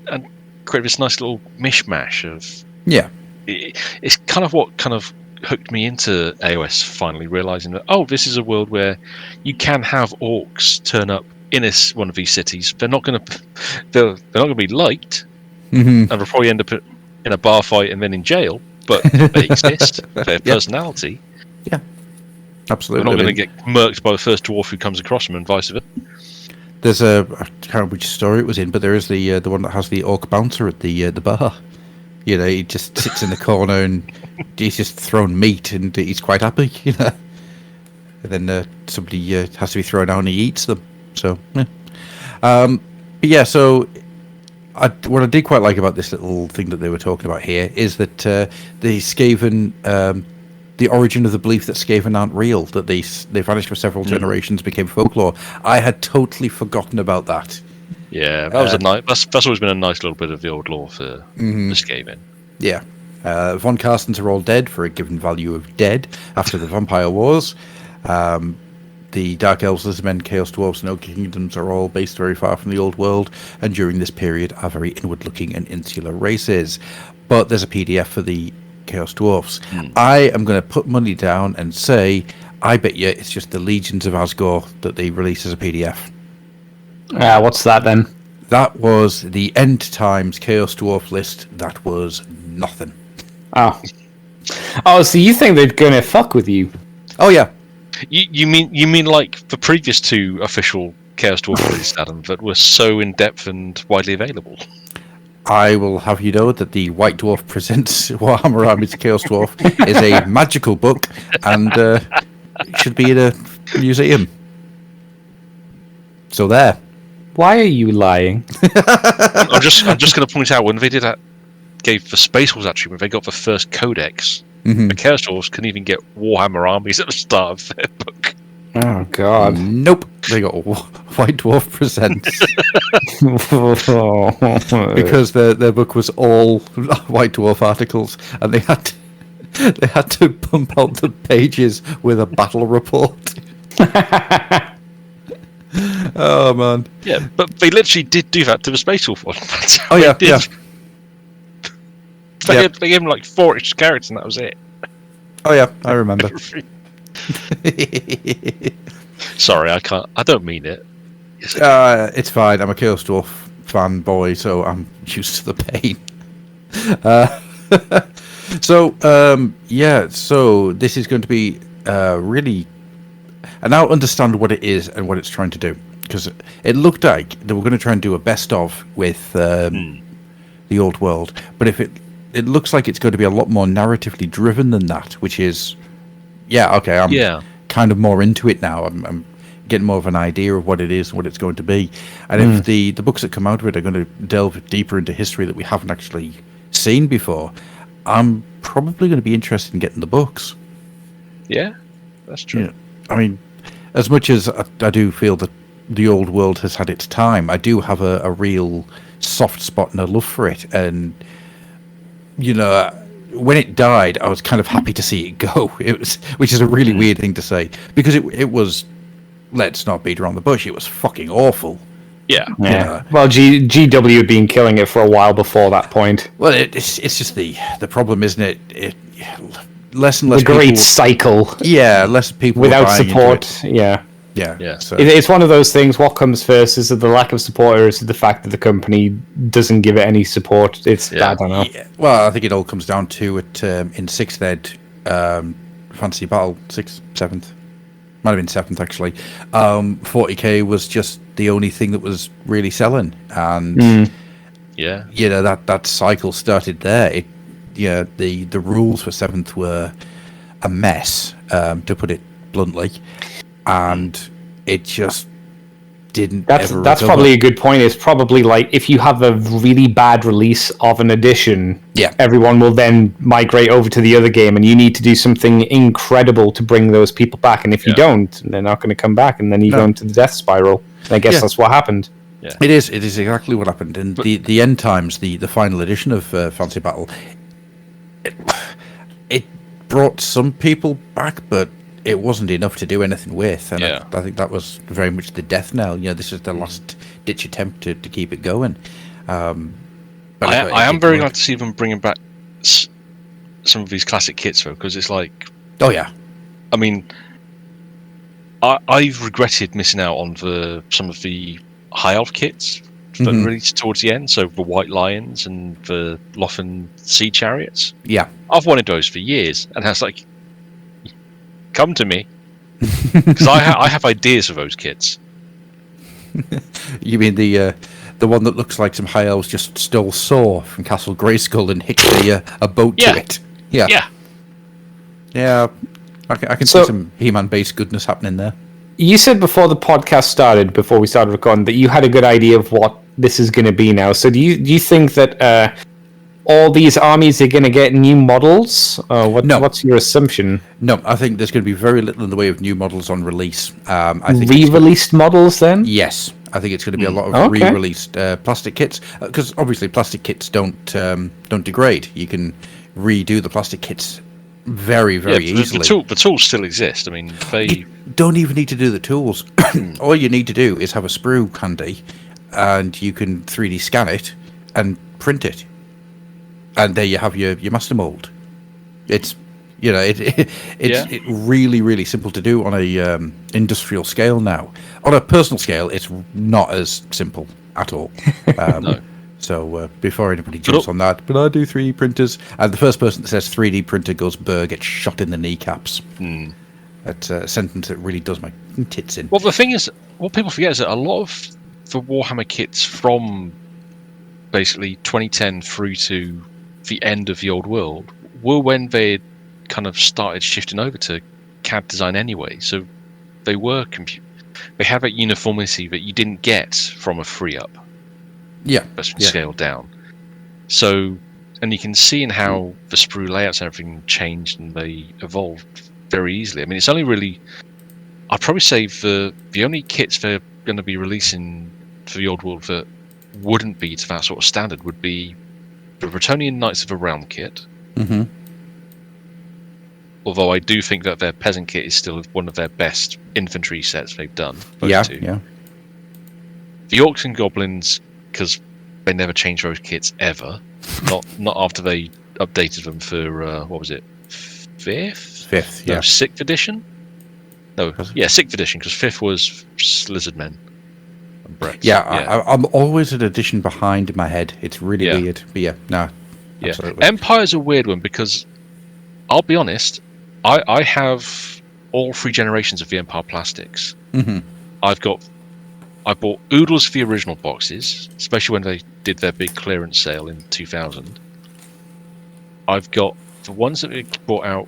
and create this nice little mishmash of. Yeah. It's kind of what kind of hooked me into AOS. Finally realizing that this is a world where you can have orcs turn up in one of these cities. They're not going to be liked, and they'll probably end up in a bar fight and then in jail. But they exist. They have personality. Yeah, absolutely. They're not going to get murked by the first dwarf who comes across them, and vice versa. There's I can't remember which story it was in, but there is the one that has the orc bouncer at the bar. You know, he just sits in the corner and he's just thrown meat, and he's quite happy. You know, and then somebody has to be thrown out and he eats them. So, yeah. But yeah. So, what I did quite like about this little thing that they were talking about here is that the Skaven, the origin of the belief that Skaven aren't real, that they vanished for several generations, became folklore. I had totally forgotten about that. Yeah, that was a nice. That's always been a nice little bit of the old lore for Skaven. Yeah. Von Carstens are all dead for a given value of dead after the Vampire Wars. The Dark Elves, Lizardmen, Chaos Dwarves, and Oak Kingdoms are all based very far from the old world, and during this period are very inward-looking and insular races. But there's a PDF for the Chaos Dwarfs. I am going to put money down and say, I bet you it's just the Legions of Asgore that they release as a PDF. What's that then? That was the End Times Chaos Dwarf list. That was nothing. Oh, so you think they're gonna fuck with you? Oh yeah. You mean like the previous two official Chaos Dwarf releases, Adam, that were so in depth and widely available? I will have you know that the White Dwarf Presents Warhammer Armies Chaos Dwarf is a magical book, and it should be in a museum. So there. Why are you lying? I'm just going to point out when they did that, gave the Space Wolves actually when they got the first codex, the Chaos Dwarfs couldn't even get Warhammer armies at the start of their book. Oh God! Nope, they got White Dwarf Presents because their book was all White Dwarf articles, and they had to pump out the pages with a battle report. Oh man! Yeah, but they literally did do that to the Space Wolf one. Oh yeah, yeah. They gave him like 4 extra characters, and that was it. Oh yeah, I remember. Sorry, I don't mean it. It's fine. I'm a Chaos Dwarf fanboy, so I'm used to the pain. So this is going to be really. I now understand what it is and what it's trying to do, because it looked like they were going to try and do a best of with the old world, but if it looks like it's going to be a lot more narratively driven than that, which is I'm kind of more into it now. I'm getting more of an idea of what it is and what it's going to be, and if the books that come out of it are going to delve deeper into history that we haven't actually seen before, I'm probably going to be interested in getting the books. Yeah, that's true. Yeah. I mean, as much as I do feel that the old world has had its time, I do have a real soft spot and a love for it. And, you know, when it died, I was kind of happy to see it go. Which is a really weird thing to say, because it was, let's not beat around the bush, it was fucking awful. Yeah. Well, GW had been killing it for a while before that point. Well, it's just the problem, isn't it? Less and less the great people, cycle. Yeah, less people without buying support. Yeah. So it's one of those things. What comes first? Is it the lack of support, or is it the fact that the company doesn't give it any support? I don't know. Yeah. Well, I think it all comes down to it in 6th Ed, Fantasy Battle, 6th, 7th, might have been 7th actually. 40k was just the only thing that was really selling, and you know that cycle started there. The rules for 7th were a mess, to put it bluntly, and it just didn't. That's probably a good point. It's probably like if you have a really bad release of an edition, everyone will then migrate over to the other game, and you need to do something incredible to bring those people back. And if you don't, they're not going to come back, and then you go into the death spiral. And I guess that's what happened. Yeah. It is exactly what happened. And the End Times, the final edition of Fantasy Battle, it brought some people back, but it wasn't enough to do anything with. And I think that was very much the death knell. You know, this is the last ditch attempt to keep it going. I am very glad to see them bringing back some of these classic kits, though, because it's like, Oh yeah. I mean, I've regretted missing out on some of the high elf kits that Mhm. released towards the end. So the White Lions and the Loffen Sea Chariots. Yeah. I've wanted those for years, and I was like, come to me, because I have ideas for those kits. You mean the one that looks like some high elves just stole Saw from Castle Grayskull and hitched a boat Yeah. to it? Yeah. Yeah. Yeah. I can see some He-Man based goodness happening there. You said before the podcast started, before we started recording, that you had a good idea of what this is going to be now. So do you think that all these armies are going to get new models? No. What's your assumption? No, I think there's going to be very little in the way of new models on release. I think Re-released models then? Yes, I think it's going to be a lot of Okay. re-released plastic kits, because obviously plastic kits don't degrade. You can redo the plastic kits very easily. The tools still exist. I mean, they You don't even need to do the tools. All you need to do is have a sprue handy, and you can 3D scan it and print it, and there you have your master mold. It's it's really simple to do on a industrial scale now. On a personal scale, it's not as simple at all. No. So before anybody jumps on that, but I do 3D printers, and the first person that says 3D printer goes burr gets shot in the kneecaps. That's a sentence that really does my tits in. Well, the thing is, what people forget is that a lot of the Warhammer kits from basically 2010 through to the end of the old world were when they kind of started shifting over to CAD design anyway. So they were they have a uniformity that you didn't get from a free up. Yeah, Scaled down. So, and you can see in how the sprue layouts and everything changed and they evolved very easily. I mean, it's only really, I'd probably say the only kits they're going to be releasing for the old world that wouldn't be to that sort of standard would be the Bretonnian Knights of the Realm kit. Mm-hmm. Although I do think that their peasant kit is still one of their best infantry sets they've done. Yeah. The Orcs and Goblins, because they never changed those kits ever. not after they updated them for what was it, fifth? Yeah. No, 6th edition. No, yeah, 6th edition, because 5th was Lizardmen and Brets. Yeah, I'm always an edition behind in my head. It's really weird. But yeah, absolutely. Empire's a weird one because I'll be honest, I have all 3 generations of the Empire plastics. Mm-hmm. I bought oodles of the original boxes, especially when they did their big clearance sale in 2000. I've got the ones that we brought out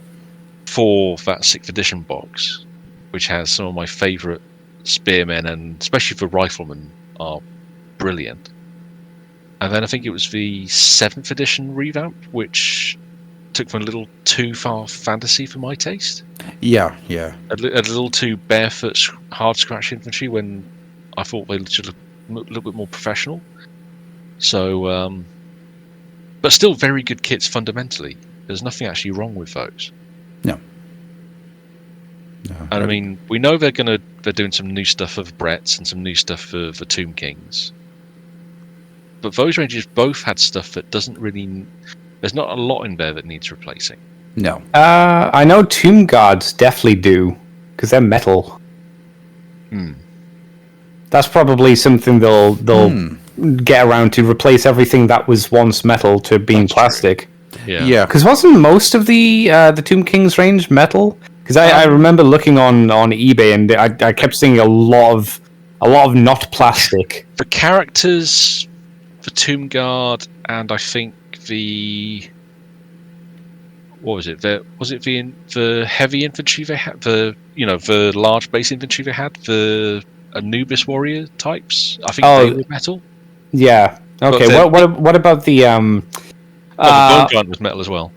for that 6th edition box, which has some of my favourite spearmen, and especially the riflemen are brilliant. And then I think it was the 7th edition revamp, which took them a little too far fantasy for my taste. Yeah. A little too barefoot, hard scratch infantry when I thought they should look a little bit more professional. So, but still very good kits fundamentally. There's nothing actually wrong with those. No. And I mean, we know they're doing some new stuff for Bretts and some new stuff for the Tomb Kings. But those ranges both had stuff that doesn't really. There's not a lot in there that needs replacing. No. I know Tomb Guards definitely do, because they're metal. That's probably something they'll get around to, replace everything that was once metal to being plastic. Yeah. Because wasn't most of the Tomb Kings range metal? Because I remember looking on eBay and I kept seeing a lot of not plastic. The characters, the Tomb Guard, and I think what was it? The heavy infantry they had? The large base infantry they had? The Anubis warrior types? I think they were metal. Yeah. Okay. What about the the Bone Giant was metal as well.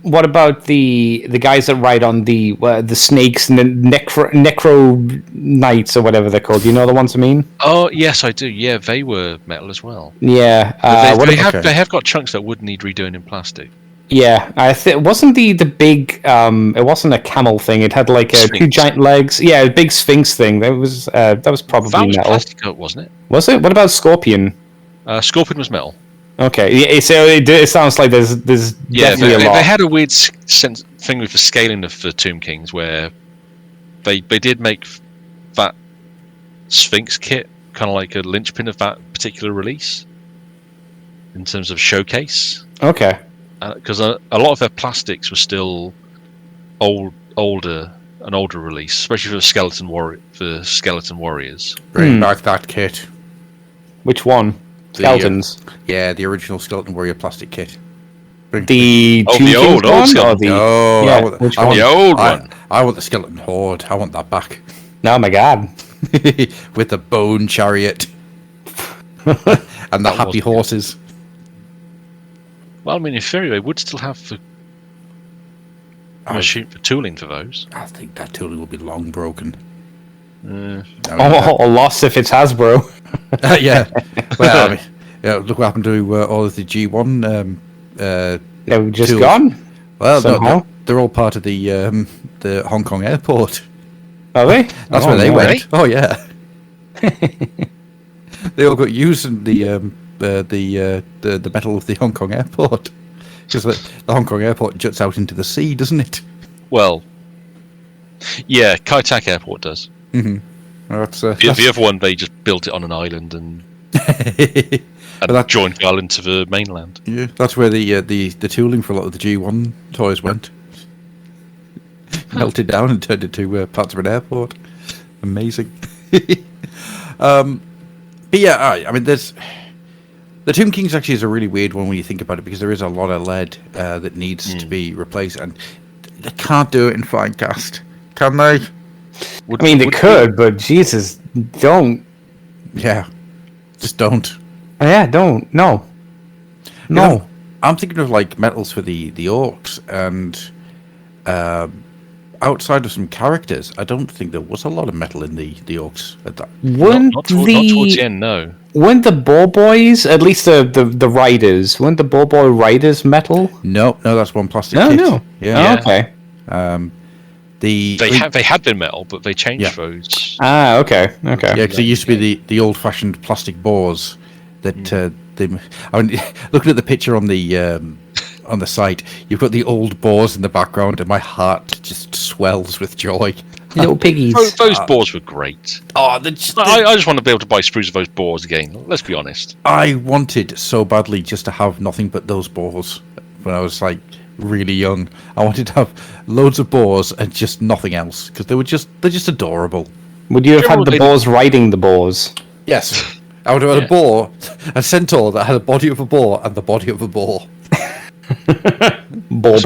What about the guys that ride on the snakes and the necro knights or whatever they're called? You know the ones I mean? Oh yes, I do. Yeah, they were metal as well. Yeah. They have got chunks that would need redoing in plastic. Yeah, wasn't the big it wasn't a camel thing. It had like Sphinx. 2 giant legs. Yeah, a big sphinx thing. That was probably That was metal. plastic, wasn't it? Was it? What about Scorpion? Scorpion was metal. Okay, so it sounds like there's definitely a lot. They had a weird thing with the scaling of the Tomb Kings where they did make that Sphinx kit kind of like a linchpin of that particular release in terms of showcase. Okay. Because a lot of their plastics were still older release, especially for Skeleton Warriors. Bring back that kit. Which one? Skeletons. The original Skeleton Warrior plastic kit. The Oh, Tomb the Kings old one, or skeleton. the No, which I one? want, The old one. I want the Skeleton Horde. I want that back. Oh my god. With the bone chariot. And the happy horses. Well, I mean, in theory, they would still have the machine for tooling for those. I think that tooling will be long broken. Or lost if it's Hasbro. Yeah. Well, I mean, look what happened to all of the G1. They've just tools. gone. Well, no, somehow. they're all part of the Hong Kong airport. Are they? That's where they went. Oh yeah. They all got used in the metal of the Hong Kong airport, because the Hong Kong airport juts out into the sea, doesn't it? Well, yeah, Kai Tak Airport does. That's, The other one, they just built it on an island and joined the island to the mainland. Yeah, that's where the tooling for a lot of the G1 toys went. Melted down and turned into parts of an airport. Amazing. But yeah, I mean, there's the Tomb Kings actually is a really weird one when you think about it, because there is a lot of lead that needs to be replaced, and they can't do it in Finecast, can they? I mean, they could, but Jesus, don't. Yeah, just don't. Yeah, don't. No. You know, I'm thinking of like metals for the orcs, and outside of some characters, I don't think there was a lot of metal in the orcs at that. Not towards the end, no. Weren't the Boar Boys, at least the riders, weren't the Boar Boy riders metal? No, that's one plastic No, kit. no. Yeah. Oh, okay. They had been metal, but they changed those. Ah, okay. Okay. Yeah, because it used to be the old-fashioned plastic boars that they. I mean, looking at the picture on the site, you've got the old boars in the background, and my heart just swells with joy. Little piggies. Those boars were great. Oh, I just want to be able to buy sprues of those boars again. Let's be honest. I wanted so badly just to have nothing but those boars when I was like really young. I wanted to have loads of boars and just nothing else, because they're just adorable. Would you have had the boars riding the boars? Yes, I would have had a boar, a centaur that had the body of a boar and the body of a boar. Was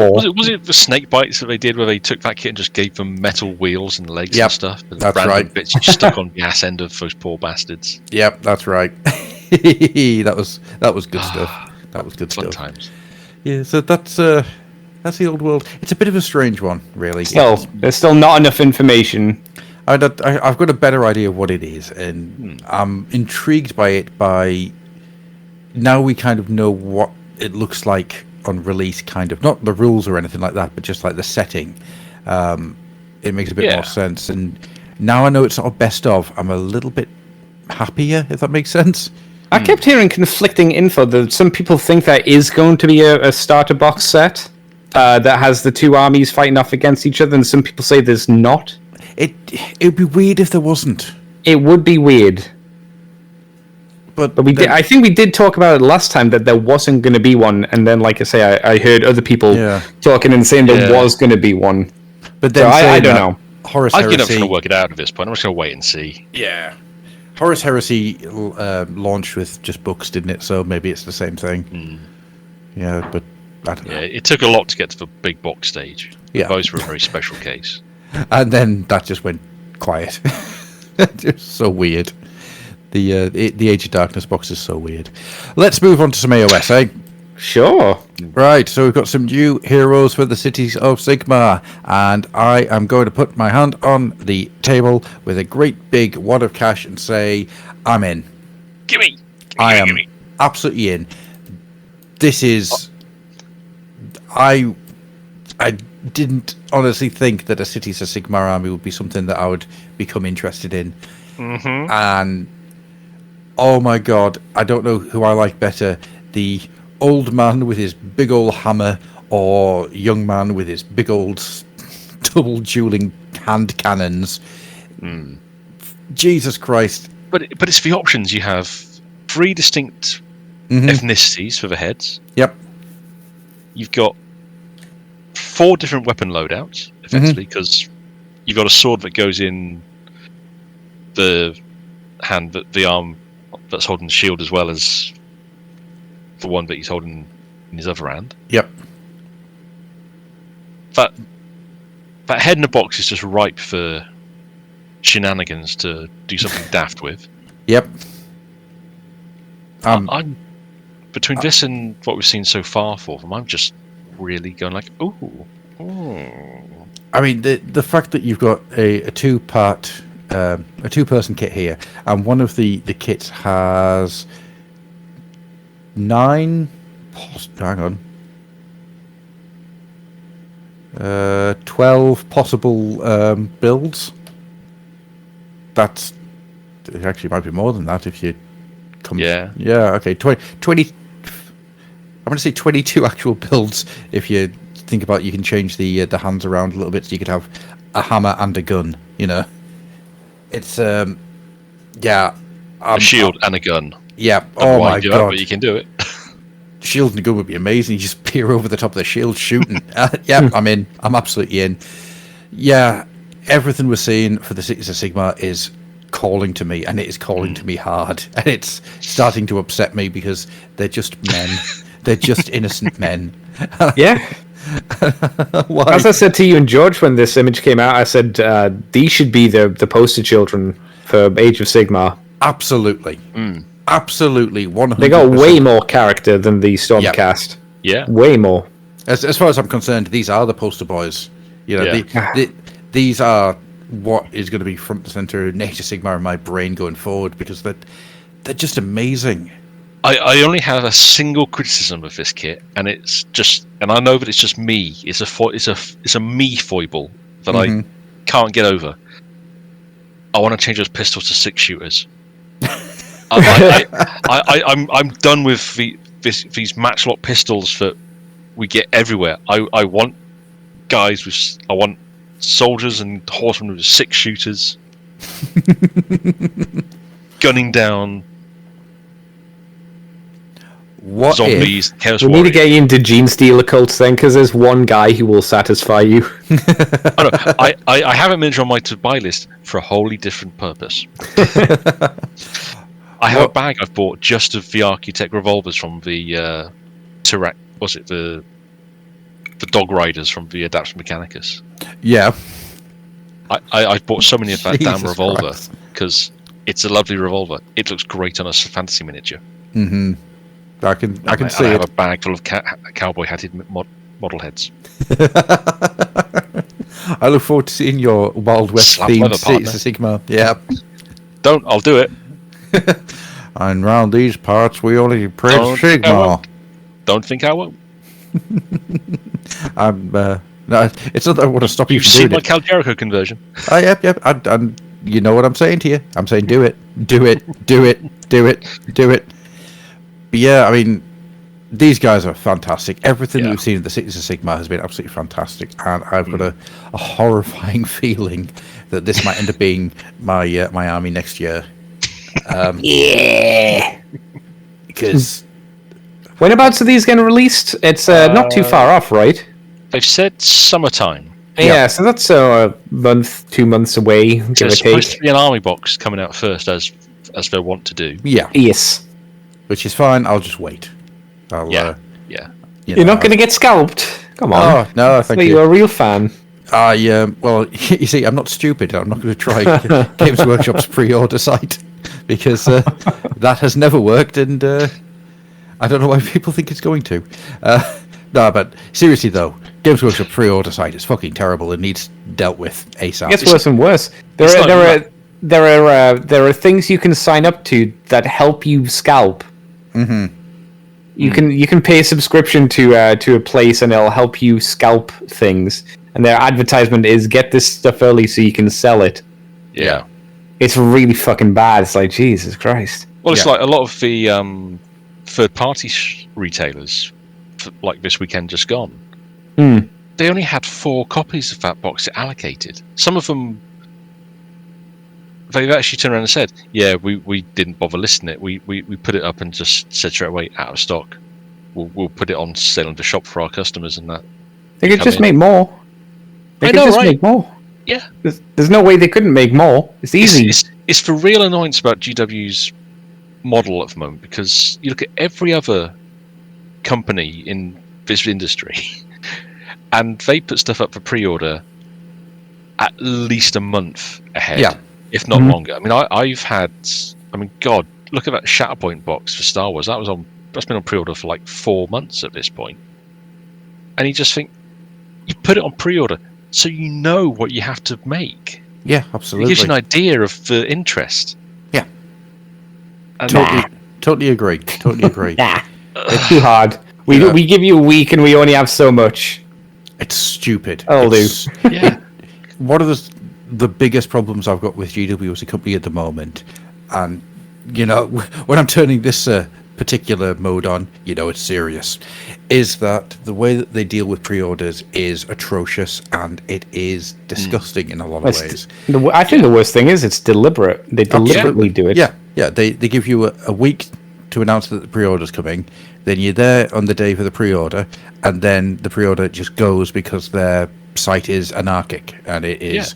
it the snake bites that they did, where they took that kit and just gave them metal wheels and legs and stuff? And that's random right. Bits you stuck on the ass end of those poor bastards. Yep, that's right. that was good stuff. That was good Fun stuff. times. Yeah, so that's the old world. It's a bit of a strange one, really. There's still not enough information. I've got a better idea of what it is, and I'm intrigued by it. By now, we kind of know what it looks like on release, kind of, not the rules or anything like that, but just like the setting. It makes a bit more sense, and now I know it's not a best of. I'm a little bit happier, if that makes sense. I kept hearing conflicting info. That some people think there is going to be a starter box set that has the two armies fighting off against each other, and some people say there's not. It'd be weird if there wasn't. It would be weird. But we did. I think we did talk about it last time that there wasn't going to be one, and then, like I say, I heard other people talking and saying there was going to be one. But then so I don't know. Horus I think I'm Heresy. going to work it out at this point. I'm just going to wait and see. Yeah. Horus Heresy launched with just books, didn't it? So maybe it's the same thing. Yeah, but I don't know. Yeah, it took a lot to get to the big box stage. Yeah. Those were a very special case. And then that just went quiet. Just so weird. The Age of Darkness box is so weird. Let's move on to some AOS, eh? Sure. Right, so we've got some new heroes for the cities of Sigmar, and I am going to put my hand on the table with a great big wad of cash and say, I'm in. Gimme! I am absolutely in. This is... I didn't honestly think that a Cities of Sigmar army would be something that I would become interested in. And, oh my god, I don't know who I like better. the old man with his big old hammer or young man with his big old double dueling hand cannons. Jesus Christ. But it's the options. You have 3 distinct ethnicities for the heads. Yep. You've got 4 different weapon loadouts, effectively, because you've got a sword that goes in the hand, the arm that's holding the shield, as well as the one that he's holding in his other hand. Yep. That head in the box is just ripe for shenanigans to do something daft with. Yep. I'm between this and what we've seen so far for them, I'm just really going like, ooh. I mean, the fact that you've got a two-part, a two-person kit here, and one of the kits has 9. Hang on. 12 possible builds. It actually might be more than that if you come. Yeah. Yeah. Okay. 20. I'm going to say 22 actual builds. If you think about, you can change the hands around a little bit, so you could have a hammer and a gun. You know, it's yeah. A shield and a gun. Yeah. Oh my god. But you can do it. Shield and a gun would be amazing. You just peer over the top of the shield shooting. Yeah, I'm in. I'm absolutely in. Yeah, everything we're seeing for the Cities of Sigmar is calling to me, and it is calling to me hard. And it's starting to upset me because they're just men. They're just innocent men. Yeah. Why? As I said to you and George when this image came out, I said these should be the poster children for Age of Sigmar. Absolutely. Absolutely, 100%. They got way more character than the Stormcast. Yeah. Way more. As far as I'm concerned, these are the poster boys. You know, Yeah. these are what is going to be front and center in Age of Sigmar in my brain going forward, because they're just amazing. I only have a single criticism of this kit, and it's just, and I know that it's just me. It's a me foible that I can't get over. I want to change those pistols to 6-shooters. I'm done with these matchlock pistols that we get everywhere. I want guys with. I want soldiers and horsemen with 6-shooters, gunning down zombies. Chaos We need to get you into Gene Stealer cults then, because there's one guy who will satisfy you. I have a miniature on my to-buy list for a wholly different purpose. I have a bag I've bought just of the Architect revolvers from the the Dog Riders from the Adaptus Mechanicus. Yeah. I've bought so many of that damn Jesus revolver Christ. because it's a lovely revolver. It looks great on a fantasy miniature. I can see I have it. a bag full of cowboy hatted model heads. I look forward to seeing your Wild West Slap themed leather, Cities of Sigmar. Yeah. I'll do it. And round these parts, we only praise Don't think I Sigmar. won't. Don't think I won't. No, it's not that I want to stop you You've from seen doing my it. Cal Jericho conversion. Oh, yep. And you know what I'm saying to you. I'm saying do it. Do it. Do it. Do it. Do it. But yeah, I mean, these guys are fantastic. Everything that we've seen in the Cities of Sigmar has been absolutely fantastic. And I've got a horrifying feeling that this might end up being my my army next year. Yeah. Because Whenabouts are these getting released? It's not too far off, right? They've said summertime. Yeah, so that's a month, 2 months away, So give or there's supposed to take. be an army box coming out first, as they want to do. yeah, Yes. which is fine. I'll just wait. I'll, Yeah. You're not going to get scalped. Come on. Oh no, thank You're you. a real fan. Well, you see, I'm not stupid. I'm not going to try Games Workshop's pre-order site because that has never worked, and I don't know why people think it's going to. No, but seriously though, Games Workshop's pre-order site is fucking terrible and needs dealt with ASAP. It gets worse and worse. There are things you can sign up to that help you scalp. You can pay a subscription to a place and it'll help you scalp things. And their advertisement is get this stuff early so you can sell it. Yeah. It's really fucking bad. It's like Jesus Christ. Well, it's Yeah. like a lot of third-party retailers, like this weekend just gone, Hmm. they only had 4 copies of that box allocated. Some of them, they've actually turned around and said, "Yeah, we didn't bother listing it. We put it up and just said straight away, out of stock. We'll put it on sale in the shop for our customers and that." They could come just in. make more. They I could know, just right? make more. Yeah. There's no way they couldn't make more. It's easy. It's the real annoyance about GW's model at the moment, because you look at every other company in this industry and they put stuff up for pre-order at least a month ahead, Yeah. if not Mhm. longer. I mean, I've had, God, look at that Shatterpoint box for Star Wars. That's been on pre-order for like 4 months at this point. And you just think, you put it on pre-order so you know what you have to make. Yeah, It absolutely. gives you an idea of the interest. Yeah. And Totally agree. Totally agree. Nah, it's too hard. Yeah. We give you a week and we only have so much. It's stupid. I'll do. yeah. One of the biggest problems I've got with GW as a company at the moment, and when I'm turning this particular mode on, it's serious, is that the way that they deal with pre-orders is atrocious, and it is disgusting in a lot of ways. I think the worst thing is it's deliberate. They deliberately do it. Yeah. They give you a week to announce that the pre-order's coming. Then you're there on the day for the pre-order, and then the pre-order just goes because their site is anarchic and it is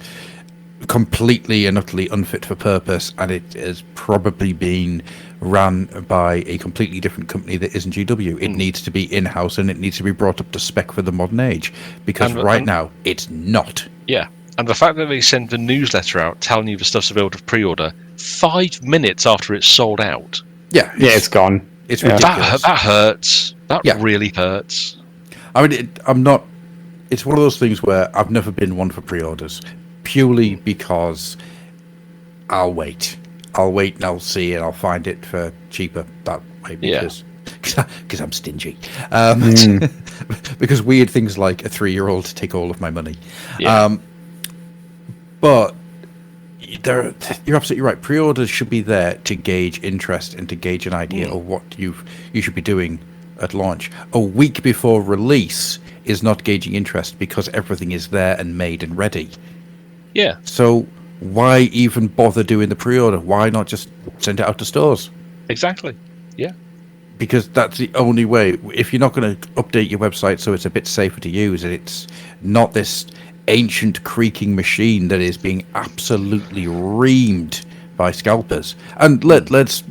completely and utterly unfit for purpose, and it has probably been run by a completely different company that isn't GW. It needs to be in-house, and it needs to be brought up to spec for the modern age, because now it's not. Yeah. And the fact that they send the newsletter out telling you the stuff's available to pre-order 5 minutes after it's sold out. Yeah, It's gone. It's ridiculous. That hurts. That Yeah. really hurts. I mean, I'm not. It's one of those things where I've never been one for pre-orders, purely because I'll wait and I'll see, and I'll find it for cheaper that way, because I'm stingy. Because weird things like a 3-year-old take all of my money. Yeah. But you're absolutely right. Pre-orders should be there to gauge interest and to gauge an idea of what you should be doing at launch. A week before release is not gauging interest, because everything is there and made and ready. Yeah. So why even bother doing the pre-order? Why not just send it out to stores? Exactly. Yeah. Because that's the only way. If you're not going to update your website so it's a bit safer to use, and it's not this ancient creaking machine that is being absolutely reamed by scalpers. And let's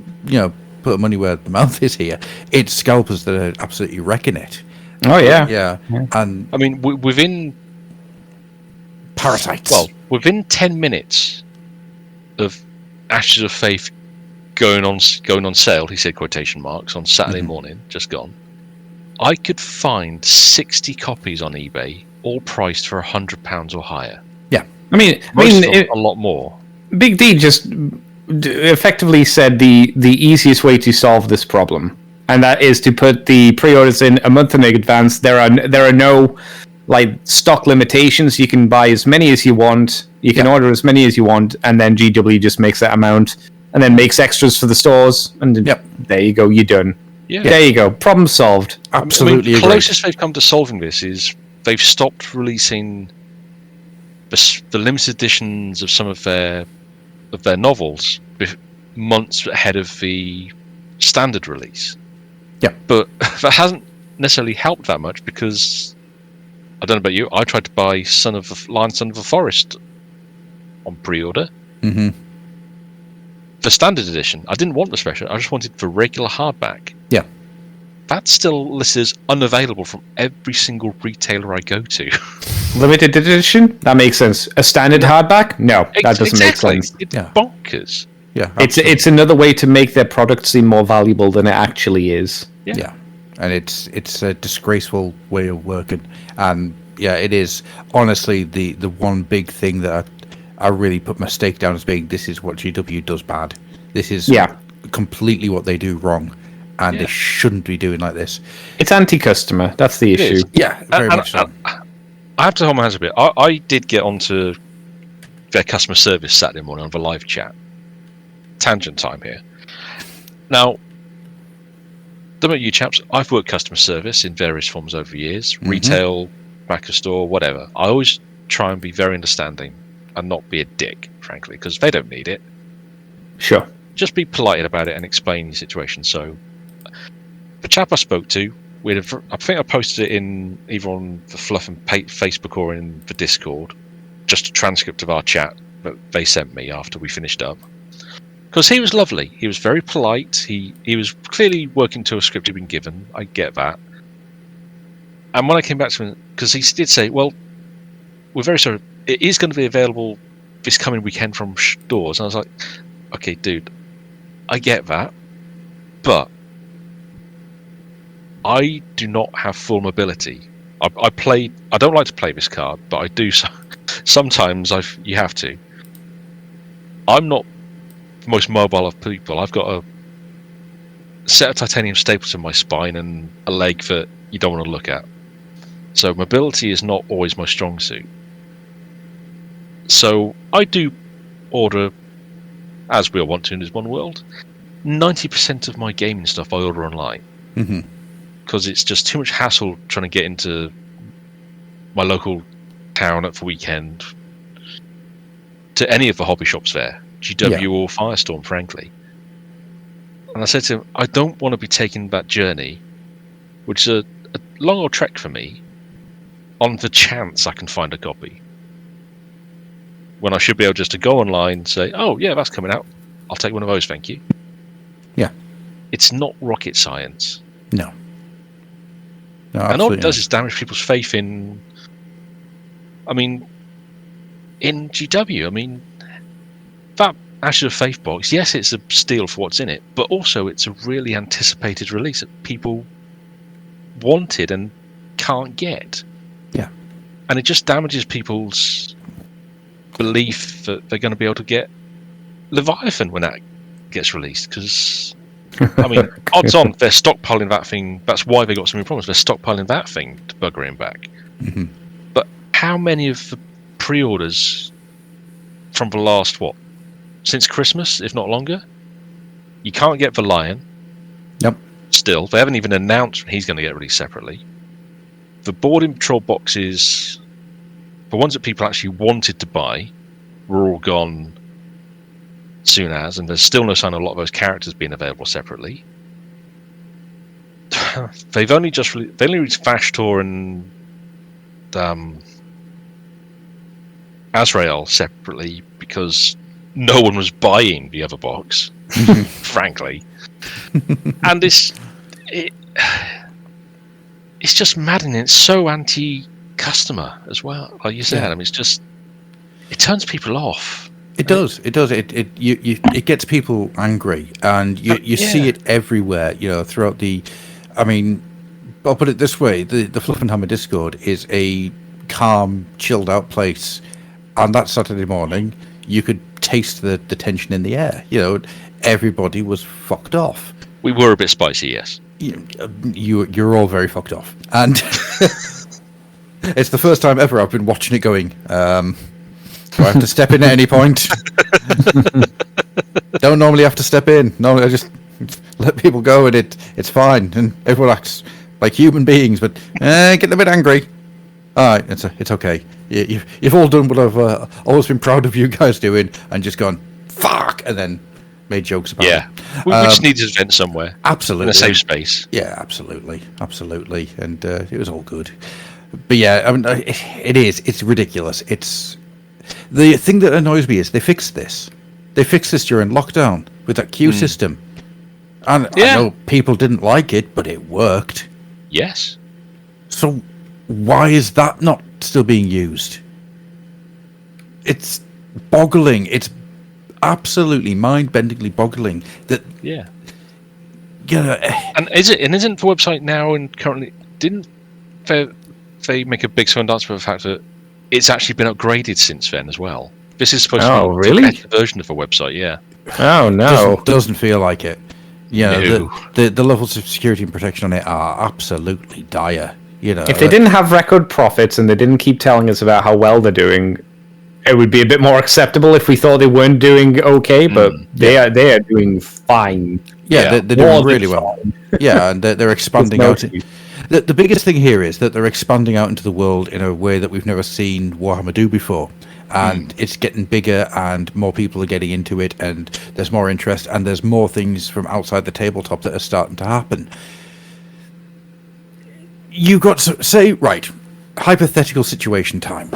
put money where the mouth is here. It's scalpers that are absolutely wrecking it. Oh yeah. Yeah. And I mean, within parasites. Well, within 10 minutes of Ashes of Faith going on sale, he said quotation marks, on Saturday morning, just gone, I could find 60 copies on eBay, all priced for £100 or higher. Yeah. I mean, A lot more. Big D just effectively said the easiest way to solve this problem, and that is to put the pre-orders in a month in advance. There are no stock limitations. You can buy as many as you want. You can order as many as you want, and then GW just makes that amount and then makes extras for the stores. And there you go. You're done. Yeah. There you go. Problem solved. Absolutely. The closest they've come to solving this is they've stopped releasing the limited editions of some of their novels months ahead of the standard release. Yeah. But that hasn't necessarily helped that much, because I don't know about you, I tried to buy Son of the Forest on pre-order. Mm-hmm. The standard edition. I didn't want the special, I just wanted the regular hardback. Yeah. That's still listed as unavailable from every single retailer I go to. Limited edition? That makes sense. A standard hardback? No, that doesn't make sense. It's bonkers. Yeah. It's another way to make their product seem more valuable than it actually is. Yeah. And it's a disgraceful way of working. And it is honestly the one big thing that I really put my stake down as being, this is what GW does bad. This is completely what they do wrong. And they shouldn't be doing like this. It's anti-customer. That's the issue. Is. Yeah, very much so. I have to hold my hands a bit. I did get onto their customer service Saturday morning on the live chat. Tangent time here. Now, Don't know you chaps. I've worked customer service in various forms over the years, retail, back of store, whatever. I always try and be very understanding and not be a dick, frankly, because they don't need it. Sure. Just be polite about it and explain your situation. So, the chap I spoke to, I think I posted it in either on the Fluff and Facebook or in the Discord, just a transcript of our chat that they sent me after we finished up. Because he was lovely. He was very polite. He was clearly working to a script he'd been given. I get that. And when I came back to him, because he did say, well, we're very sorry, it is going to be available this coming weekend from stores. And I was like, okay, dude, I get that, but I do not have full mobility. I don't like to play this card, but I do sometimes. You have to. I'm not the most mobile of people. I've got a set of titanium staples in my spine and a leg that you don't want to look at. So mobility is not always my strong suit. So I do order, as we all want to in this one world, 90% of my gaming stuff I order online. Because it's just too much hassle trying to get into my local town at the weekend to any of the hobby shops there, GW or Firestorm, frankly. And I said to him, I don't want to be taking that journey, which is a long old trek for me, on the chance I can find a copy. When I should be able just to go online and say, oh, yeah, that's coming out. I'll take one of those, thank you. Yeah. It's not rocket science. No. No, and all it does is damage people's faith in... I mean, in GW, I mean, that Ashes of Faith box, yes, it's a steal for what's in it, but also it's a really anticipated release that people wanted and can't get. Yeah. And it just damages people's belief that they're going to be able to get Leviathan when that gets released, because... I mean, odds on they're stockpiling that thing. That's why they got so many problems. They're stockpiling that thing to bugger him back. But how many of the pre-orders from the last, since Christmas, if not longer? You can't get the Lion. Yep. Still, they haven't even announced he's going to get released separately. The Boarding Patrol boxes, the ones that people actually wanted to buy, were all gone soon as, and there's still no sign of a lot of those characters being available separately. They've only just they only released Vashtor and Azrael separately because no one was buying the other box, frankly. And it's just maddening. It's so anti-customer as well, like you said. I mean, it turns people off. It does. It gets people angry, and you see it everywhere. Throughout the. I mean, I'll put it this way: the Fluffenhammer Discord is a calm, chilled out place, and that Saturday morning, you could taste the tension in the air. Everybody was fucked off. We were a bit spicy, yes. You're all very fucked off, and it's the first time ever I've been watching it going. Do I have to step in at any point? Don't normally have to step in. Normally I just let people go and it's fine. And everyone acts like human beings, but getting a bit angry. All right, it's okay. You've all done what I've always been proud of you guys doing, and just gone, fuck, and then made jokes about it. We just needed to vent somewhere. Absolutely. In a safe space. Yeah, absolutely. And it was all good. But yeah, I mean, it's ridiculous. The thing that annoys me is they fixed this. They fixed this during lockdown with that queue system. And I know people didn't like it, but it worked. Yes. So why is that not still being used? It's boggling. It's absolutely mind-bendingly boggling. That And isn't the website now and currently didn't they make a big song and dance for the fact that it's actually been upgraded since then as well? This is supposed to be a better version of the website, yeah. Oh no, doesn't feel like it. The levels of security and protection on it are absolutely dire. If they didn't have record profits and they didn't keep telling us about how well they're doing, it would be a bit more acceptable if we thought they weren't doing okay. But they are doing fine. Yeah, they're doing More than really well. fine. Yeah, and they're expanding There's no out. excuse. The biggest thing here is that they're expanding out into the world in a way that we've never seen Warhammer do before. And it's getting bigger and more people are getting into it and there's more interest and there's more things from outside the tabletop that are starting to happen. You've got, say, right, hypothetical situation time.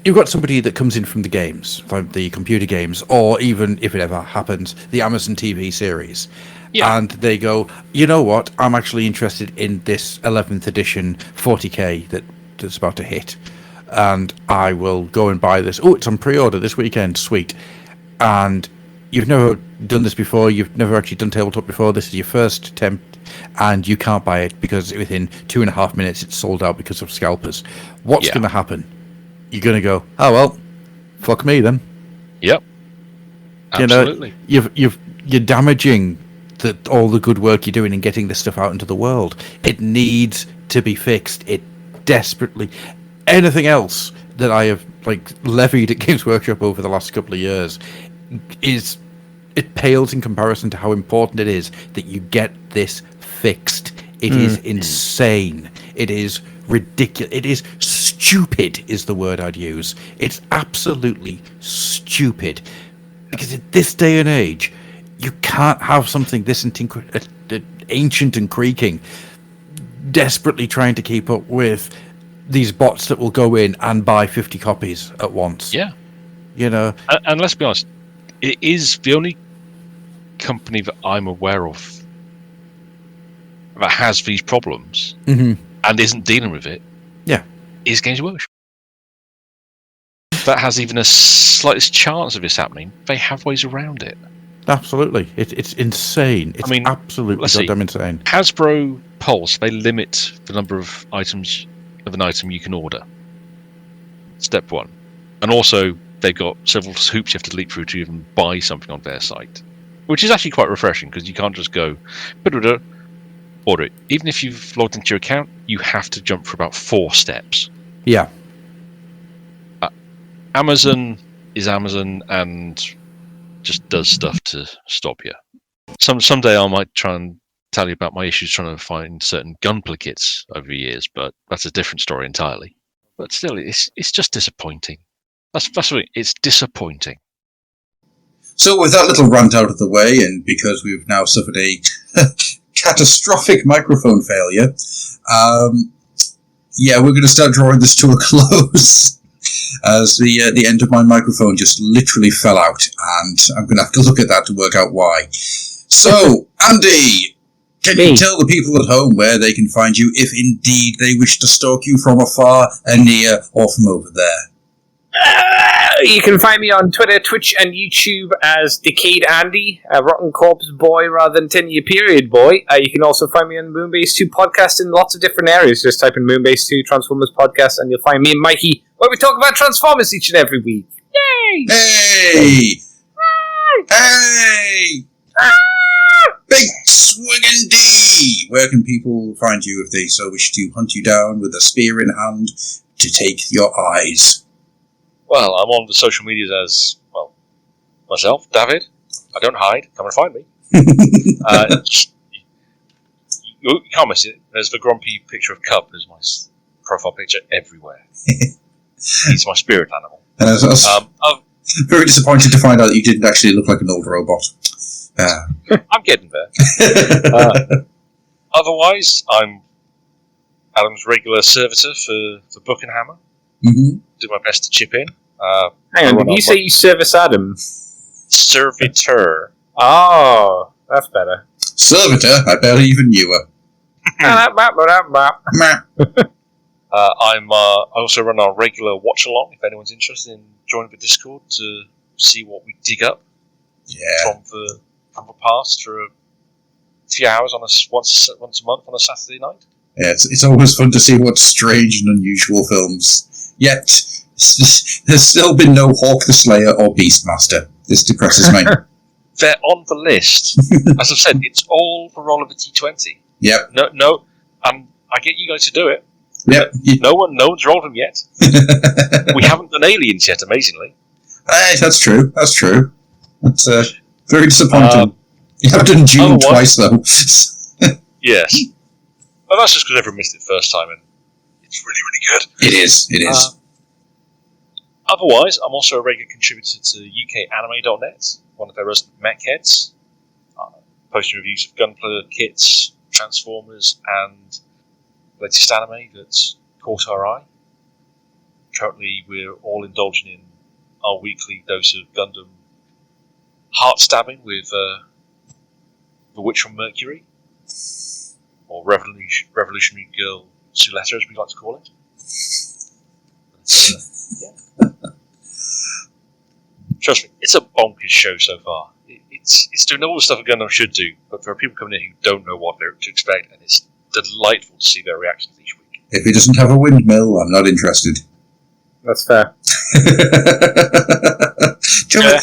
You've got somebody that comes in from the games, like the computer games, or even, if it ever happens, the Amazon TV series. Yeah. And they go, you know what, I'm actually interested in this 11th edition 40k that's about to hit. And I will go and buy this. Oh, it's on pre-order this weekend. Sweet. And you've never done this before. You've never actually done tabletop before. This is your first attempt. And you can't buy it because within 2.5 minutes it's sold out because of scalpers. What's Yeah. going to happen? You're going to go, oh, well, fuck me then. Yep. Absolutely. You know, you're damaging all the good work you're doing in getting this stuff out into the world. It needs to be fixed. It desperately... Anything else that I have levied at Games Workshop over the last couple of years it pales in comparison to how important it is that you get this fixed. It is insane. It is ridiculous. It is stupid is the word I'd use. It's absolutely stupid. Because in this day and age, you can't have something this ancient and creaking desperately trying to keep up with these bots that will go in and buy 50 copies at once. Yeah. You know? And let's be honest, it is the only company that I'm aware of that has these problems and isn't dealing with it. Yeah. Is Games Workshop. That has even a slightest chance of this happening. They have ways around it. Absolutely. It's insane. It's absolutely let's see. goddamn insane. Hasbro Pulse, they limit the number of items of an item you can order. Step one. And also, they've got several hoops you have to leap through to even buy something on their site. Which is actually quite refreshing, because you can't just go, order it. Even if you've logged into your account, you have to jump for about 4 steps. Yeah. Amazon is Amazon and just does stuff to stop you. Someday I might try and tell you about my issues trying to find certain gunpla kits over the years, but that's a different story entirely. But still, it's just disappointing. That's what it's disappointing. So with that little rant out of the way, and because we've now suffered a catastrophic microphone failure, we're going to start drawing this to a close. As the end of my microphone just literally fell out, and I'm going to have to look at that to work out why. So, Andy, can you tell the people at home where they can find you if indeed they wish to stalk you from afar and near or from over there? You can find me on Twitter, Twitch, and YouTube as Decayed Andy, a Rotten Corpse boy rather than 10-year period boy. You can also find me on Moonbase 2 podcast in lots of different areas. Just type in Moonbase 2 Transformers podcast and you'll find me and Mikey where we talk about Transformers each and every week. Yay! Hey! Hey! Big Swingin' D! Where can people find you if they so wish to hunt you down with a spear in hand to take your eyes? Well, I'm on the social medias as, myself, David. I don't hide. Come and find me. You can't miss it. There's the grumpy picture of Cup as my profile picture everywhere. He's my spirit animal. Very disappointed to find out that you didn't actually look like an old robot. I'm getting there. Otherwise, I'm Adam's regular servitor for Fluffenhammer. Mm-hmm. Do my best to chip in. Hang on, did you say you service Adam? Servitor. Oh, that's better. Servitor? I barely even knew her. I also run our regular watch along if anyone's interested in joining the Discord to see what we dig up from the past for a few hours on once a month on a Saturday night. Yeah, it's always fun to see what's strange and unusual films. Yet there's still been no Hawk the Slayer or Beastmaster. This depresses me. They're on the list. As I've said, it's all the roll of a T20. Yep. No. I get you guys to do it. Yep. No one's rolled them yet. We haven't done Aliens yet, amazingly. Hey, that's true. That's very disappointing. You have done June Otherwise- twice, though. Yes. Well, that's just because everyone missed it first time, and it's really, really good. It is. Otherwise, I'm also a regular contributor to UKAnime.net, one of their resident mech heads, posting reviews of Gunpla kits, Transformers, and the latest anime that's caught our eye. Currently, we're all indulging in our weekly dose of Gundam heart stabbing with The Witch from Mercury, or Revolutionary Girl Suletta, as we like to call it. Trust me, it's a bonkers show so far. It's doing all the stuff a Gundam should do, but there are people coming in who don't know what to expect, and it's delightful to see their reactions each week. If it doesn't have a windmill, I'm not interested. That's fair. Do you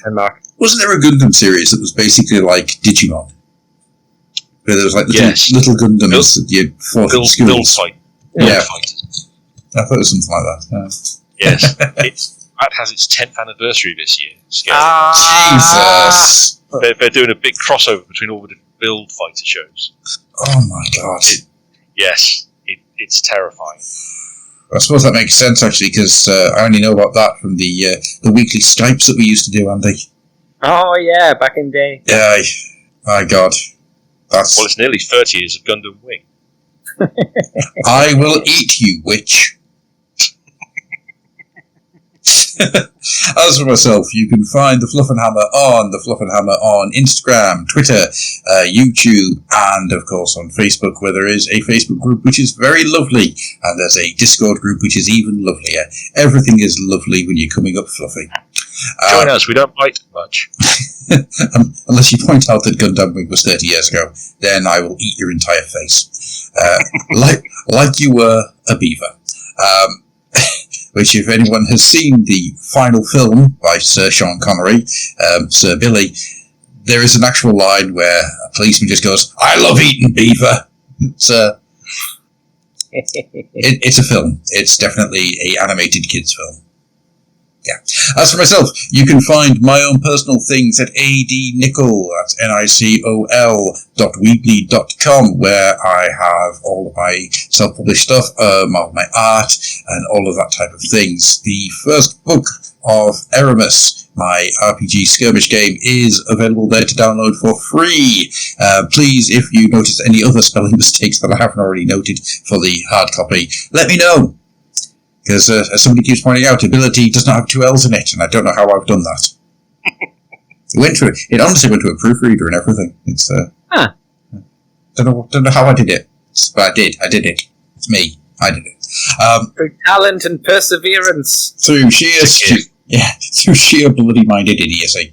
remember, wasn't there a Gundam series that was basically like Digimon? Where there was like little Gundams that you fought in schools? Build fight. Yeah. Fight. I thought it was something like that. Yes. That has its 10th anniversary this year. Jesus! They're doing a big crossover between all the build fighter shows. Oh my god. It's terrifying. I suppose that makes sense, actually, because I only know about that from the weekly Skypes that we used to do, Andy. Oh, yeah, back in the day. Yeah, my god. Well, it's nearly 30 years of Gundam Wing. I will eat you, witch. As for myself, you can find the Fluffenhammer on Instagram, Twitter, YouTube, and of course on Facebook, where there is a Facebook group which is very lovely, and there's a Discord group which is even lovelier. Everything is lovely when you're coming up fluffy. Join us, we don't bite much. Unless you point out that Gundam Wing was 30 years ago, then I will eat your entire face. Like you were a beaver. Which, if anyone has seen the final film by Sir Sean Connery, Sir Billy, there is an actual line where a policeman just goes, "I love eating beaver." It's a film. It's definitely a animated kids film. Yeah. As for myself, you can find my own personal things at adnicol, that's nicol.weebly.com, where I have all of my self-published stuff, all of my art, and all of that type of things. The first book of Eramis, my RPG skirmish game, is available there to download for free. Please, if you notice any other spelling mistakes that I haven't already noted for the hard copy, let me know. Because as somebody keeps pointing out, ability does not have 2 L's in it, and I don't know how I've done that. It honestly went to a proofreader and everything. It's don't know how I did it, but I did it. It's me. I did it. Through talent and perseverance. Through sheer bloody-minded idiocy.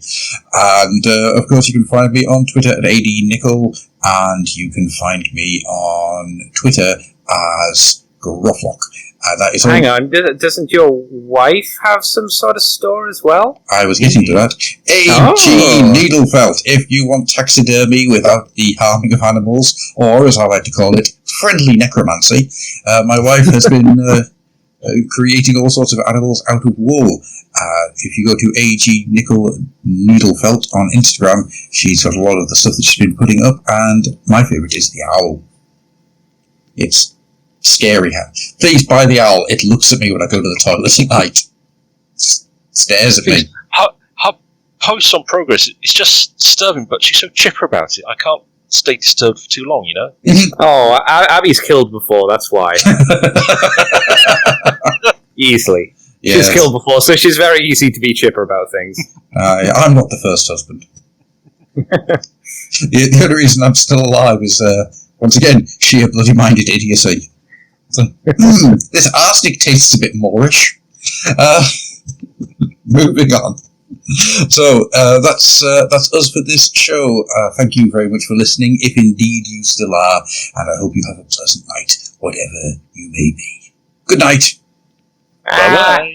And of course, you can find me on Twitter at adnicol, and you can find me on Twitter as Grufflock. That is Hang on, doesn't your wife have some sort of store as well? I was getting to that. A.G. Needlefelt, if you want taxidermy without the harming of animals, or as I like to call it, friendly necromancy. My wife has been creating all sorts of animals out of wool. If you go to A.G. Needlefelt on Instagram, she's got a lot of the stuff that she's been putting up, and my favourite is the owl. It's scary. Please buy the owl. It looks at me when I go to the toilet at night. Stares at me. Her posts on progress, it's just disturbing, but she's so chipper about it. I can't stay disturbed for too long, you know? Oh, Abby's killed before, that's why. Easily. Yes. She's killed before, so she's very easy to be chipper about things. I'm not the first husband. The only reason I'm still alive is, once again, sheer bloody-minded idiocy. This arsenic tastes a bit Moorish. Moving on. So that's us for this show. Thank you very much for listening, if indeed you still are, and I hope you have a pleasant night, whatever you may be. Good night. Bye-bye.